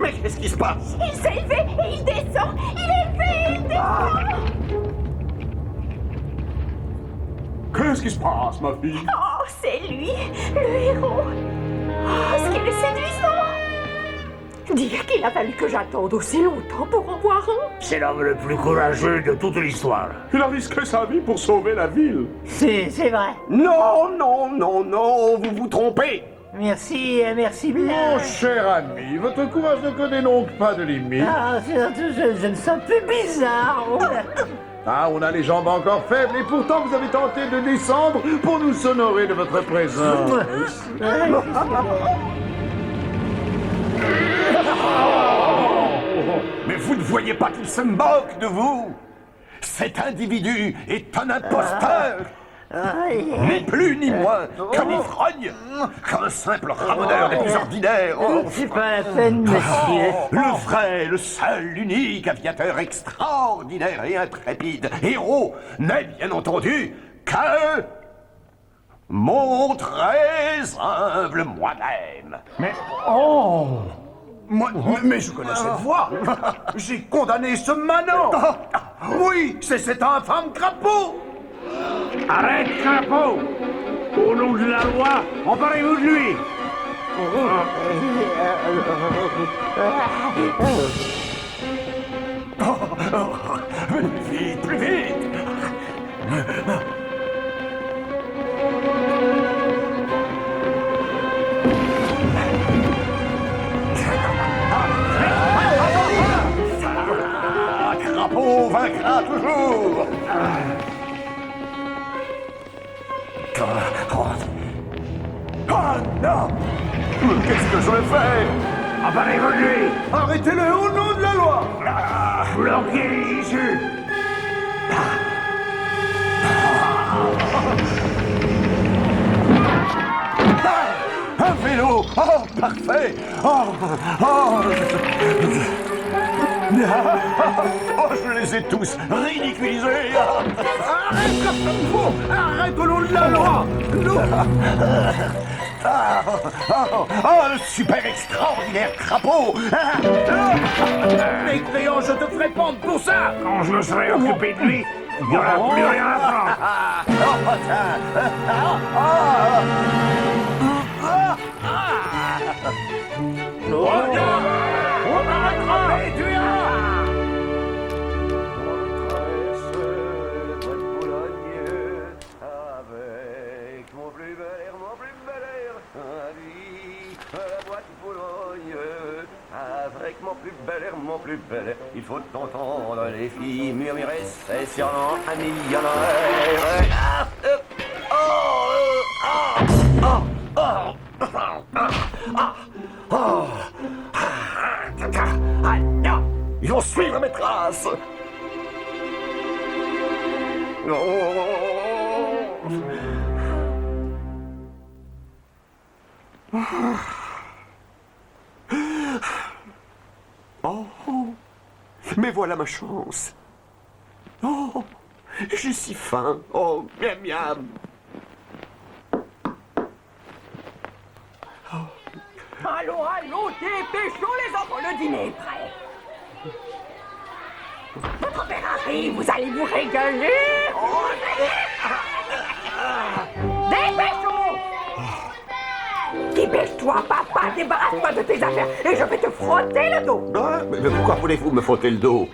Mais qu'est-ce qui se passe? Il s'est élevé et il descend. Il est élevé et il descend. Qu'est-ce qui se passe, ma fille? Oh, c'est lui, le héros. Oh, ce qu'il est séduisant. Dire qu'il a fallu que j'attende aussi longtemps pour en voir un. C'est l'homme le plus courageux de toute l'histoire. Il a risqué sa vie pour sauver la ville. C'est vrai. Non, vous vous trompez. Merci bien. Mon cher ami, votre courage ne connaît donc pas de limite. Ah, surtout, je me sens plus bizarre. Ah, on a les jambes encore faibles et pourtant vous avez tenté de descendre pour nous honorer de votre présence. Mais vous ne voyez pas qu'il se moque de vous? Cet individu est un imposteur. Ni plus ni moins qu'un ivrogne, qu'un simple ramoneur des plus ordinaires. C'est pas la peine, monsieur. Le vrai, le seul, l'unique aviateur extraordinaire et intrépide héros n'est bien entendu que mon très humble moi-même. Mais je connais cette voix. J'ai condamné ce manant. Oui, c'est cet infâme crapaud. Arrête, crapaud! Au nom de la loi, emparez-vous de lui! Plus vite! Crapaud vaincra toujours! Oh non! Qu'est-ce que je vais faire? Emparez-vous de lui! Arrêtez-le au nom de la loi. Bloquez l'issue! Un vélo! Oh, parfait! Oh, je les ai tous ridiculisés! Arrête, crapaud. Arrête au nom de la loi. Le super extraordinaire crapaud! Mécréant, je te ferai pendre pour ça. Quand je me serai occupé de lui, il n'y aura plus rien à prendre! Regarde! On va rattraper, tu verras! Avec mon plus bel air, mon plus bel air, la boîte Boulogne. Avec mon plus bel air, mon plus bel air, il faut entendre les filles murmurer, c'est sûrement un millionnaire. Ah non, ils vont suivre mes traces. Oh, mais voilà ma chance. Oh, j'ai si faim. Oh, miam miam. Allons, allons, dépêchons les enfants, le dîner est prêt. Votre père arrive, vous allez vous régaler. Dépêchons. Dépêche-toi, papa, débarrasse-toi de tes affaires et je vais te frotter le dos. Ah, mais pourquoi voulez-vous me frotter le dos?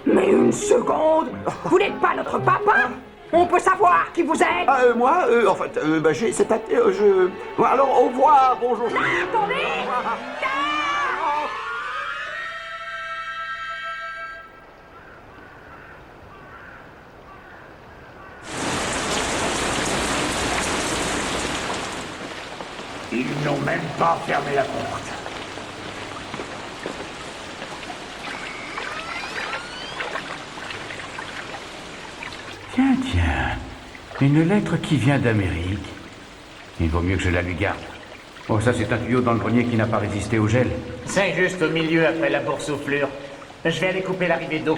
Mais une seconde, vous n'êtes pas notre papa? On peut savoir qui vous êtes? Moi, en fait, j'ai cette je... Alors, au revoir, bonjour. Attendez! Ils n'ont même pas fermé la porte. Tiens, une lettre qui vient d'Amérique. Il vaut mieux que je la lui garde. Oh, ça c'est un tuyau dans le grenier qui n'a pas résisté au gel. C'est juste au milieu après la boursouflure. Je vais aller couper l'arrivée d'eau.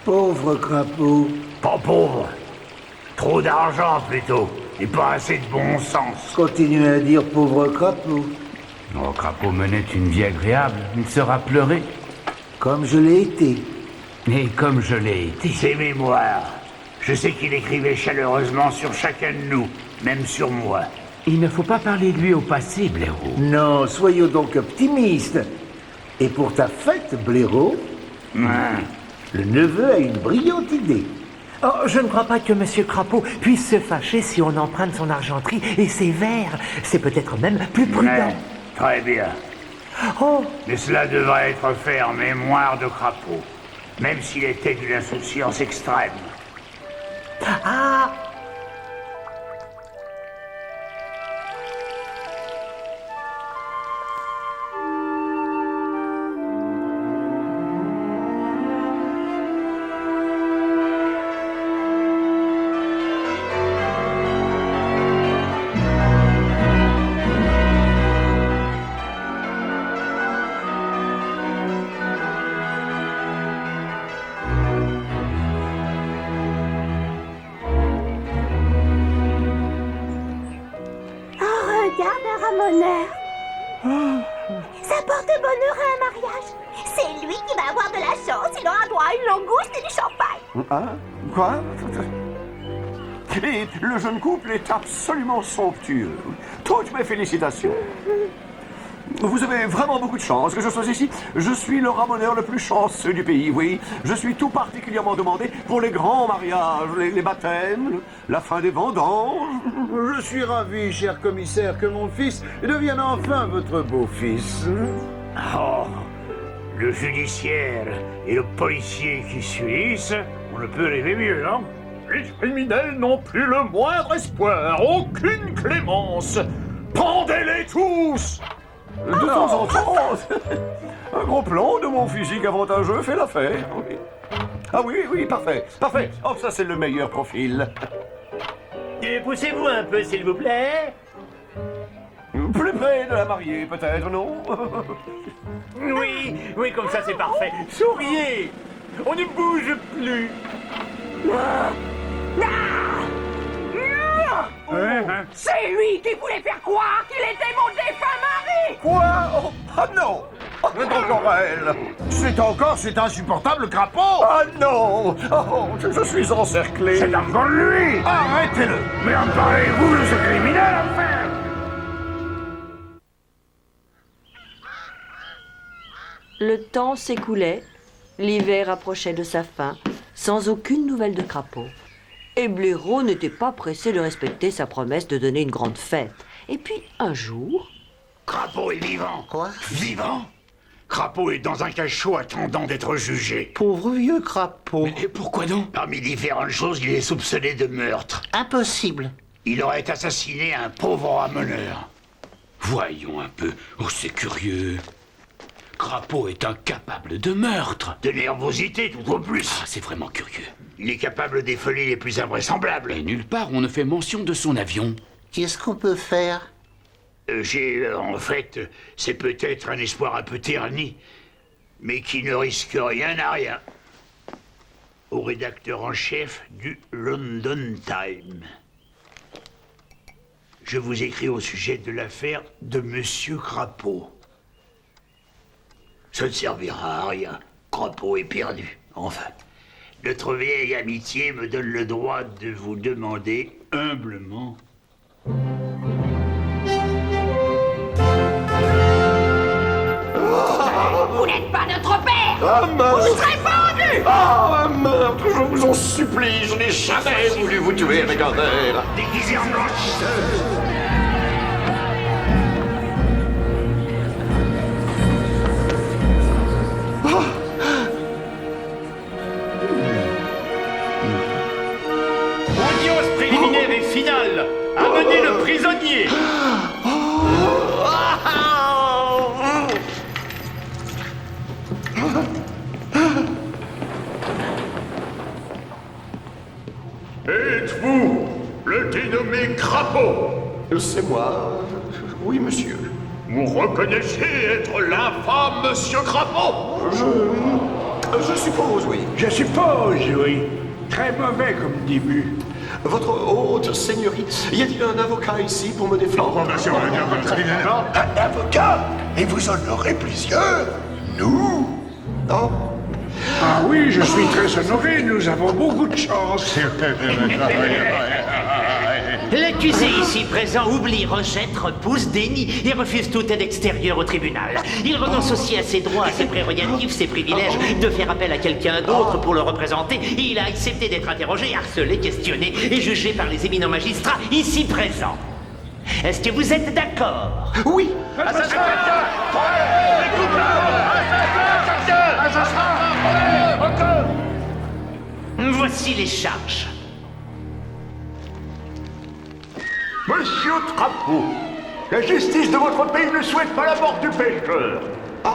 Pauvre crapaud. Pas pauvre. Trop d'argent plutôt. Et pas assez de bon sens. Continue à dire pauvre crapaud. Oh, Crapaud menait une vie agréable. Il sera pleuré. Comme je l'ai été. Et comme je l'ai été. Ses mémoires. Je sais qu'il écrivait chaleureusement sur chacun de nous, même sur moi. Il ne faut pas parler de lui au passé, Blaireau. Non, soyons donc optimistes. Et pour ta fête, Blaireau, le neveu a une brillante idée. Oh, je ne crois pas que Monsieur Crapaud puisse se fâcher si on emprunte son argenterie et ses verres. C'est peut-être même plus prudent. Ouais, très bien. Oh, Mais cela devrait être fait en mémoire de Crapaud, même s'il était d'une insouciance extrême. ah, Regarde un ramoneur. Ça porte bonheur à un mariage. C'est lui qui va avoir de la chance. Il aura droit à une langouste et du champagne. Ah, quoi? Et le jeune couple est absolument somptueux. Toutes mes félicitations. Vous avez vraiment beaucoup de chance que je sois ici. Je suis le ramoneur le plus chanceux du pays, oui. Je suis tout particulièrement demandé pour les grands mariages, les baptêmes, la fin des vendanges. Je suis ravi, cher commissaire, que mon fils devienne enfin votre beau-fils. Oh, le judiciaire et le policier qui suissent, on ne peut rêver mieux, non? Les criminels n'ont plus le moindre espoir, aucune clémence. Pendez-les tous! De temps en temps, un gros plan de mon physique avantageux fait l'affaire. Oui. Ah oui, oui, parfait, parfait. Oh, ça c'est le meilleur profil. poussez-vous un peu, s'il vous plaît. Plus près de la mariée, peut-être, non? Oui, oui, comme ça c'est parfait. Souriez. On ne bouge plus. C'est lui qui voulait faire croire qu'il était mon défunt mari. Quoi? Oh, ah non! encore elle. C'est insupportable, Crapaud. Ah non. Oh, je suis encerclé. C'est encore lui. Arrêtez-le. Mais en parlez-vous de ce criminel, enfin? Le temps s'écoulait, l'hiver approchait de sa fin, sans aucune nouvelle de Crapaud. Et Blaireau n'était pas pressé de respecter sa promesse de donner une grande fête. Et puis, un jour... Crapaud est vivant. Quoi? Vivant? Crapaud est dans un cachot attendant d'être jugé. Pauvre vieux Crapaud. Et pourquoi donc? Parmi différentes choses, il est soupçonné de meurtre. Impossible. Il aurait assassiné un pauvre ramoneur. Voyons un peu. Oh, c'est curieux. Crapaud est incapable de meurtre. De nervosité, tout au plus. Ah, c'est vraiment curieux. Il est capable des folies les plus invraisemblables. Et nulle part on ne fait mention de son avion. Qu'est-ce qu'on peut faire? En fait, c'est peut-être un espoir un peu terni, mais qui ne risque rien à rien. Au rédacteur en chef du London Times. Je vous écris au sujet de l'affaire de Monsieur Crapaud. Ça ne servira à rien. Crapaud est perdu. Enfin, notre vieille amitié me donne le droit de vous demander humblement... Vous n'êtes pas notre père. Ah mince. Vous serez pendu. Ah, un meurtre, je vous en supplie, je n'ai jamais voulu vous tuer avec un verre. Déguisé en blanchisseur. Audience préliminaire et finale. Amenez le prisonnier. Êtes-vous le dénommé Crapaud? C'est moi. Oui, monsieur. Vous reconnaissez être l'infâme Monsieur Crapaud? Je suppose, oui. Je suppose, oui. Très mauvais comme début. Votre haute seigneurie, y a-t-il un avocat ici pour me défendre? Un avocat? Et vous en aurez plusieurs? Nous? Oh. Ah oui, je suis très honoré, nous avons beaucoup de chance. L'accusé ici présent oublie, rejette, repousse, dénie et refuse toute aide extérieure au tribunal. Il renonce aussi à ses droits, à ses prérogatives, ses privilèges, de faire appel à quelqu'un d'autre pour le représenter. Il a accepté d'être interrogé, harcelé, questionné et jugé par les éminents magistrats ici présents. Est-ce que vous êtes d'accord? Oui. Voici les charges. Monsieur Crapaud, la justice de votre pays ne souhaite pas la mort du pêcheur.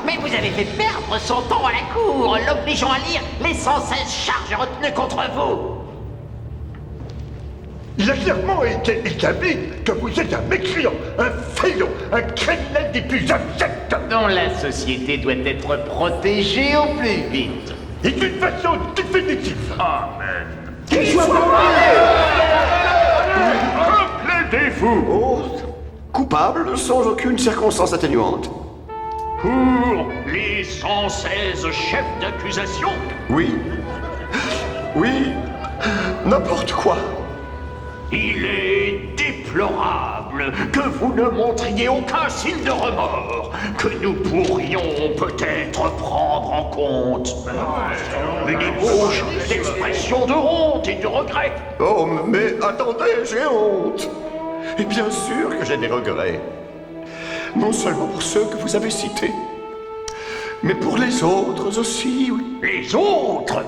Mais vous avez fait perdre son temps à la cour, l'obligeant à lire les 116 charges retenues contre vous. Il a clairement été établi que vous êtes un mécréant, un feignant, un criminel des plus abjects. Dont la société doit être protégée au plus vite. Et d'une façon définitive. Amen. Qu'il soit Plaidez-vous Oh, coupable sans aucune circonstance atténuante. pour les 116 chefs d'accusation? Oui. Oui. N'importe quoi. Il est déplorable que vous ne montriez aucun signe de remords, que nous pourrions peut-être prendre en compte. Une ébauche d'expression de honte et de regret. Oh, mais attendez, j'ai honte. Et bien sûr que j'ai des regrets. Non seulement pour ceux que vous avez cités, mais pour les autres aussi, oui. Les autres?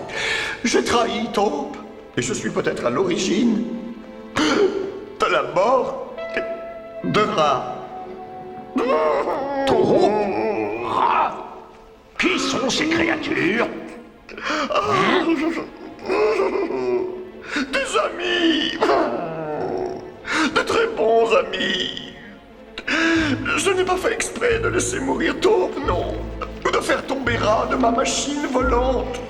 J'ai trahi Taupe, et je suis peut-être à l'origine de la mort de Rat. Taupe? Rat? Qui sont ces créatures? Des amis. De très bons amis. Je n'ai pas fait exprès de laisser mourir Taupe, non. Ou de faire tomber Rat de ma machine volante.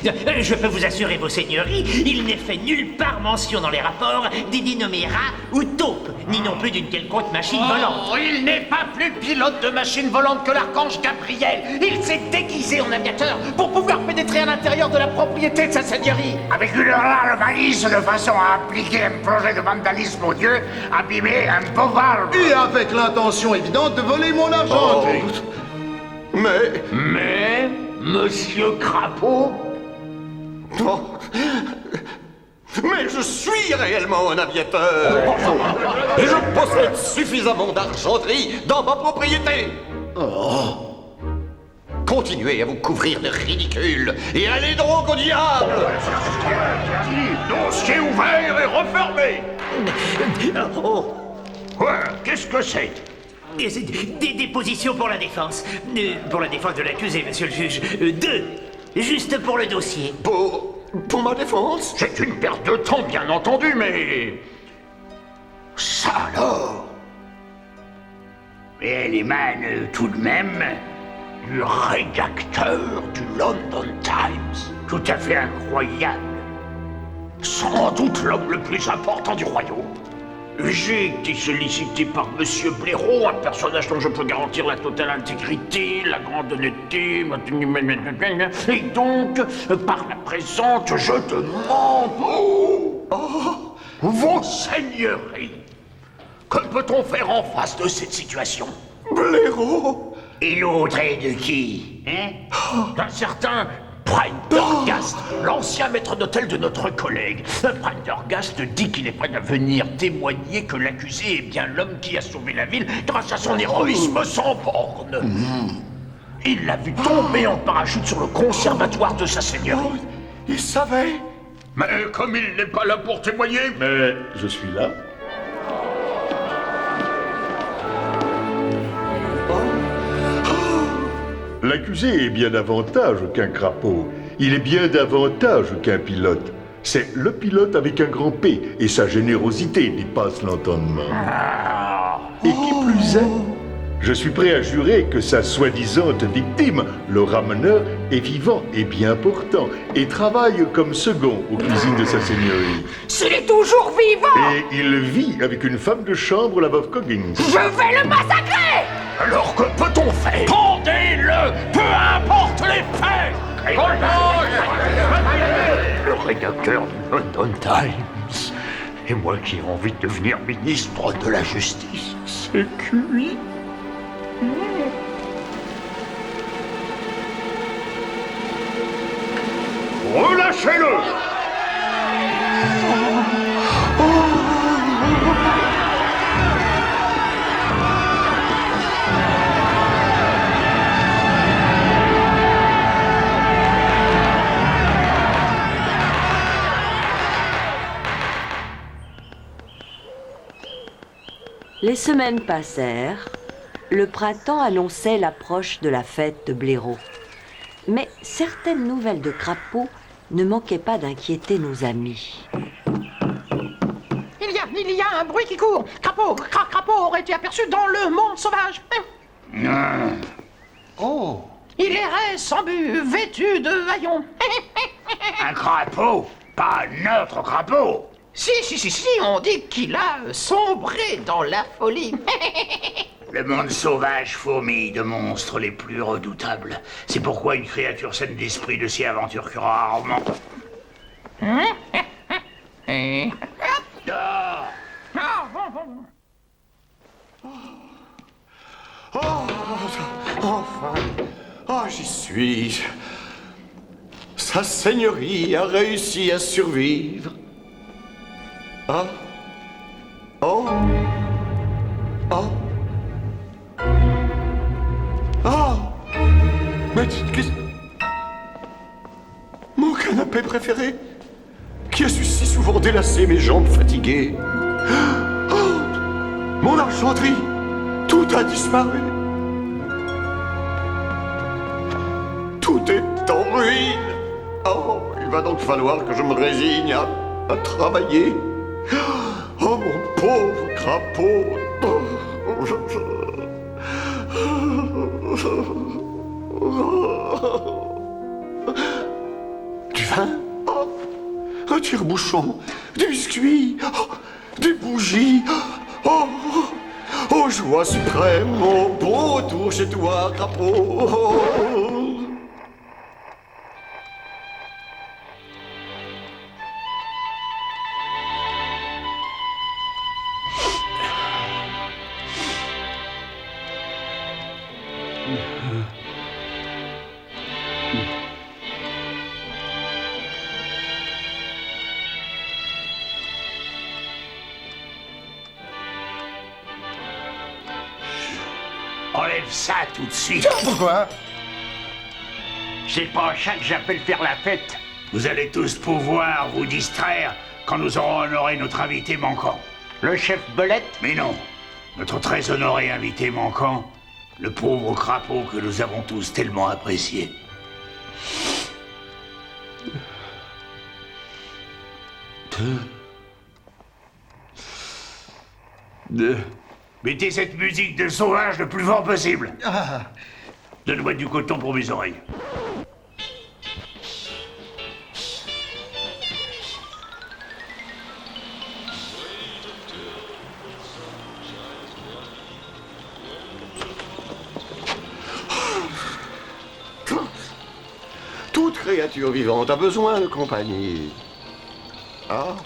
Je peux vous assurer, vos seigneuries, il n'est fait nulle part mention dans les rapports des dénommés rats ou taupes, ni non plus d'une quelconque machine volante. Oh, il n'est pas plus pilote de machine volante que l'archange Gabriel. Il s'est déguisé en aviateur pour pouvoir pénétrer à l'intérieur de la propriété de sa seigneurie. Avec une rare malice de façon à appliquer un projet de vandalisme odieux, abîmer un pauvre arbre. Et avec l'intention évidente de voler mon argent. Mais, Monsieur Crapaud, Oh. Mais je suis réellement un aviateur. Et je possède suffisamment d'argenterie dans ma propriété. Continuez à vous couvrir de ridicule et allez donc au diable. dossier ouvert et refermé. Oh, Ouais, qu'est-ce que c'est? des dépositions pour la défense. Pour la défense de l'accusé, monsieur le juge. 2. Juste pour le dossier. Pour ma défense? C'est une perte de temps, bien entendu, mais... Ça alors? Et elle émane tout de même du rédacteur du London Times. Tout à fait incroyable. Sans doute l'homme le plus important du royaume. J'ai été sollicité par Monsieur Blaireau, un personnage dont je peux garantir la totale intégrité, la grande honnêteté, et donc, par la présente, je demande... Vos seigneuries, que peut-on faire en face de cette situation? Blaireau? Et l'autre est de qui, hein? D'un certain Prendergast, l'ancien maître d'hôtel de notre collègue. Prendergast dit qu'il est prêt à venir témoigner que l'accusé est bien l'homme qui a sauvé la ville grâce à son héroïsme sans borne. Il l'a vu tomber en parachute sur le conservatoire de sa seigneurie. Il savait? Mais comme il n'est pas là pour témoigner... Mais je suis là. L'accusé est bien davantage qu'un crapaud. Il est bien davantage qu'un pilote. C'est le pilote avec un grand P, et sa générosité dépasse l'entendement. Et qui plus est, je suis prêt à jurer que sa soi-disante victime, le rameneur, est vivant et bien portant, et travaille comme second aux cuisines de sa seigneurie. S'il est toujours vivant, Et il vit avec une femme de chambre, la veuve Coggins. je vais le massacrer! Alors que peut-on faire? Pendez-le! Peu importe les faits! Le rédacteur du London Times. Et moi qui ai envie de devenir ministre de la Justice. C'est cuit. Relâchez-le! Les semaines passèrent. Le printemps annonçait l'approche de la fête de Blaireau. Mais certaines nouvelles de Crapaud ne manquaient pas d'inquiéter nos amis. Il y a un bruit qui court. Crapaud aurait été aperçu dans le monde sauvage. Oh! Il errait sans but, vêtu de haillons. Un crapaud? Pas notre crapaud! Si, on dit qu'il a sombré dans la folie. Le monde sauvage fourmille de monstres les plus redoutables. C'est pourquoi une créature saine d'esprit ne s'y aventure que rarement. Enfin. J'y suis. Sa seigneurie a réussi à survivre. Mais qu'est-ce... Mon canapé préféré, qui a su si souvent délasser mes jambes fatiguées. Mon argenterie, tout a disparu. Tout est en ruine. Il va donc falloir que je me résigne à travailler. Oh, mon pauvre crapaud. un tire-bouchon, des biscuits, des bougies. Oh, oh, joie suprême, oh, bon retour chez toi, crapaud. Oh. Enlève ça tout de suite. Pourquoi? C'est pas un chat que j'appelle faire la fête. Vous allez tous pouvoir vous distraire quand nous aurons honoré notre invité manquant. Le chef Belette? Mais non, notre très honoré invité manquant, le pauvre crapaud que nous avons tous tellement apprécié. Mettez cette musique de sauvage le plus fort possible. Donne-moi du coton pour mes oreilles. Toute créature vivante a besoin de compagnie. Ah.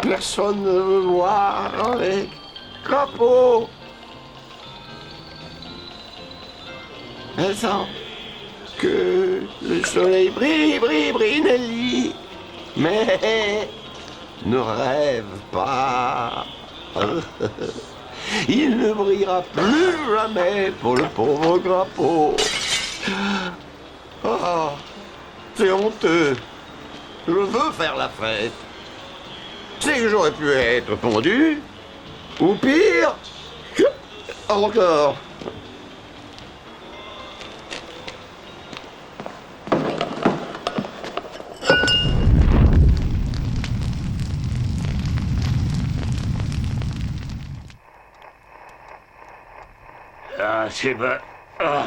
Personne ne veut voir avec crapaud. Elle sent que le soleil brille, Nelly. Mais ne rêve pas. Il ne brillera plus jamais pour le pauvre crapaud. Ah, c'est honteux. Je veux faire la fête. C'est que j'aurais pu être pendu, ou pire, encore. Ah, c'est pas... Ah.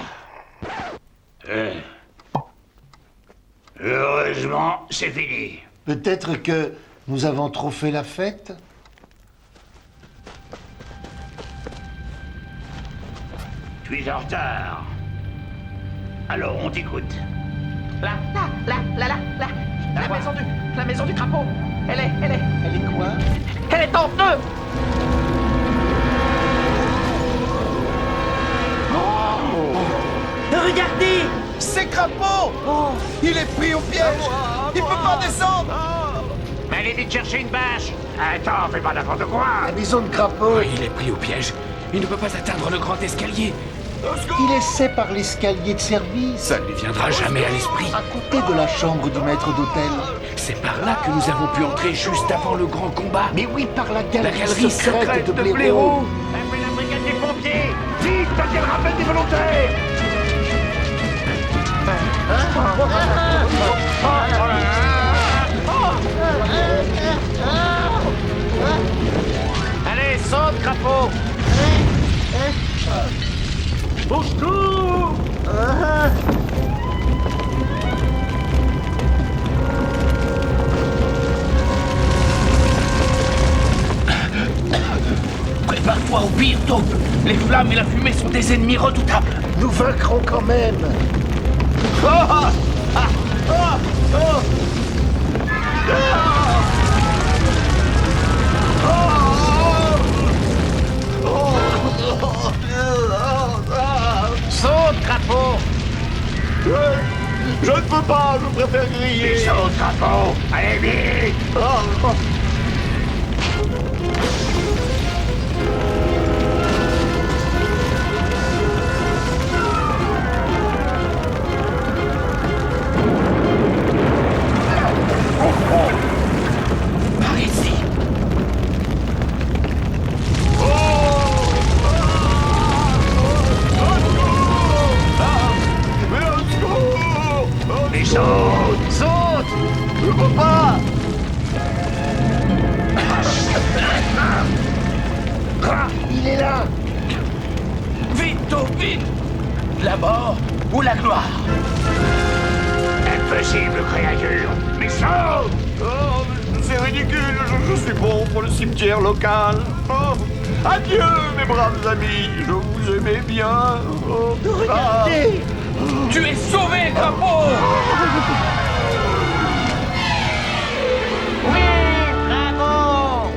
Heureusement, c'est fini. Peut-être que nous avons trop fait la fête? Tu es en retard. Alors, on t'écoute. La maison du crapaud. Elle est quoi? Elle est en feu. Regardez! C'est crapaud! Il est pris au piège! Il peut pas descendre! Mais allez vite chercher une bâche. Attends, fais pas n'importe quoi. La maison de crapaud. Il est pris au piège. Il ne peut pas atteindre le grand escalier. Il essaie par l'escalier de service. Ça ne lui viendra jamais à l'esprit. À côté de la chambre du maître d'hôtel. C'est par là que nous avons pu entrer juste avant le grand combat. Mais oui, par la galerie, La galerie secrète de Blaireau. Appelle la brigade des pompiers. Vite, t'as le rappel des volontaires. Allez, saute, crapaud. Bouge-tout! Prépare-toi au pire, Taupe. Les flammes et la fumée sont des ennemis redoutables. Nous vaincrons quand même. Saute, crapaud. Je ne peux pas, je préfère griller. Les autres crapauds, allez vite. Par ici. Les autres. Saute. Je peux pas. Il est là. Vite, Taupe, vite. La mort ou la gloire? D'accord. Impossible, créature. Mais sauve! Oh, c'est ridicule, je suis bon pour le cimetière local. Oh, adieu, mes braves amis, je vous aimais bien. Oh, regardez. Tu es sauvé, Crapaud! Oui, bravo!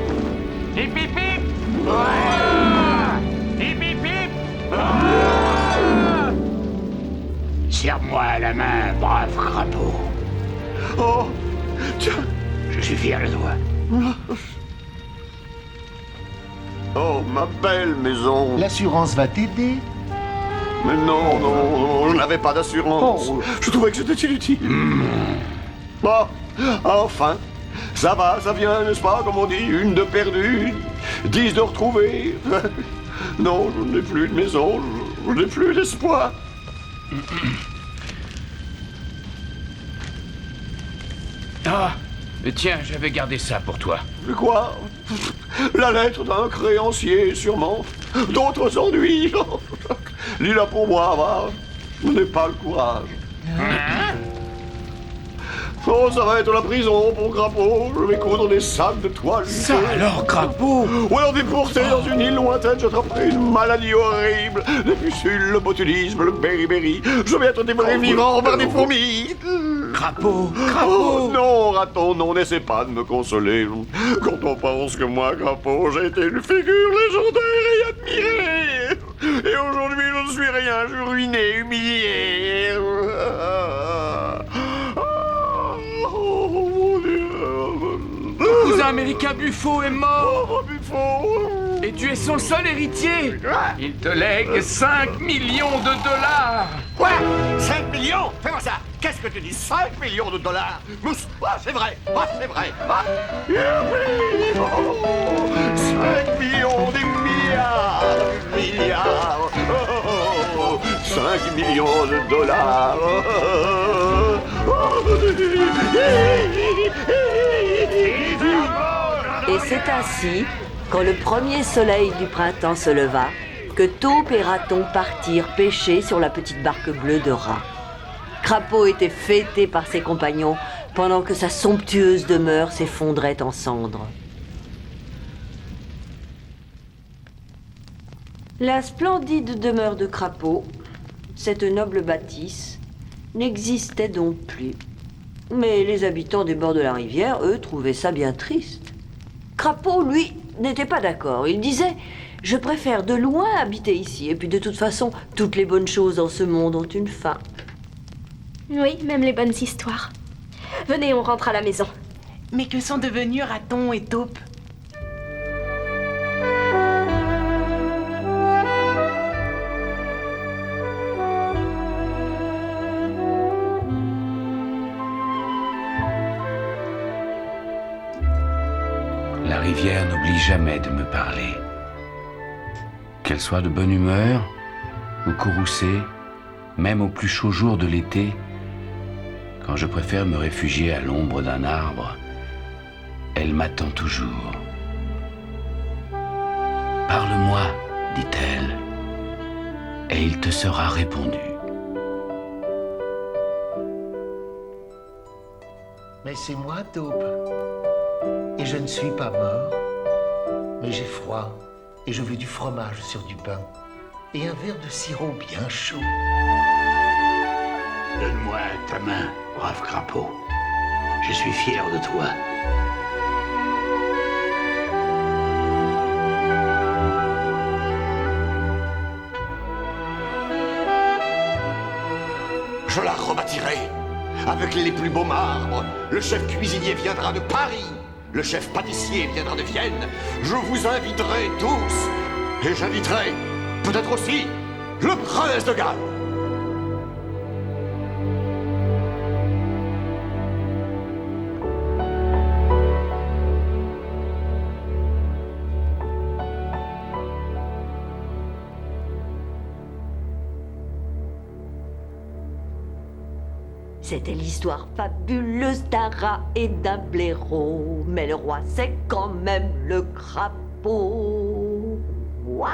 Hip hip hip! Ah! Hip hip hip! Ah! Serre-moi la main, brave crapaud. Oh, tiens. Je suis fier de toi. Oh, ma belle maison. L'assurance va t'aider. Mais non, non, non, je n'avais pas d'assurance. Oh. Je trouvais que c'était inutile. Bon, enfin, ça va, ça vient, n'est-ce pas, comme on dit, une de perdue, 10 de retrouvée. Non, je n'ai plus de maison, je n'ai plus d'espoir. Ah, tiens, j'avais gardé ça pour toi. Mais quoi? La lettre d'un créancier, sûrement. D'autres ennuis. Lis-la pour moi, va. Je n'ai pas le courage. Oh, ça va être la prison pour Crapaud. Je vais coudre des sacs de toile. Ça alors, Crapaud? Ou alors déporté dans une île lointaine, j'attraperai une maladie horrible. Les pustules, le botulisme, le beriberi. Je vais être dévoré vivant par des fourmis. Crapaud, Oh Crapaud! non, raton, non, n'essaie pas de me consoler. Quand on pense que moi, Crapaud, j'ai été une figure légendaire et admirée. Et aujourd'hui, je ne suis rien, je suis ruiné, humilié. Oh mon Dieu. Ton cousin américain Buffo est mort! Oh, Buffo. Et tu es son seul héritier! Il te lègue 5 millions de dollars! Quoi? 5 millions? Fais-moi ça! Qu'est-ce que tu dis? 5 millions de dollars? Ah, c'est vrai! Ah, c'est vrai! Ah. 5 millions, des milliards! Oh, 5 millions de dollars! Et c'est ainsi, quand le premier soleil du printemps se leva, que Taupe et Raton partirent pêcher sur la petite barque bleue de Rat. Crapaud était fêté par ses compagnons pendant que sa somptueuse demeure s'effondrait en cendres. La splendide demeure de Crapaud, cette noble bâtisse, n'existait donc plus. Mais les habitants des bords de la rivière, eux, trouvaient ça bien triste. Crapaud, lui, n'était pas d'accord. Il disait « Je préfère de loin habiter ici, et puis de toute façon, toutes les bonnes choses dans ce monde ont une fin. » Oui, même les bonnes histoires. Venez, on rentre à la maison. Mais que sont devenus Raton et Taupe? La rivière n'oublie jamais de me parler. Qu'elle soit de bonne humeur ou courroucée, même au plus chaud jour de l'été, quand je préfère me réfugier à l'ombre d'un arbre, elle m'attend toujours. Parle-moi, dit-elle, et il te sera répondu. Mais c'est moi, Taupe. Et je ne suis pas mort. Mais j'ai froid et je veux du fromage sur du pain. Et un verre de sirop bien chaud. Donne-moi ta main, brave crapaud. Je suis fier de toi. Je la rebâtirai avec les plus beaux marbres. Le chef cuisinier viendra de Paris. Le chef pâtissier viendra de Vienne. Je vous inviterai tous. Et j'inviterai, peut-être aussi, le prince de Galles. C'était l'histoire fabuleuse d'un rat et d'un blaireau. Mais le roi, c'est quand même le crapaud. Waouh!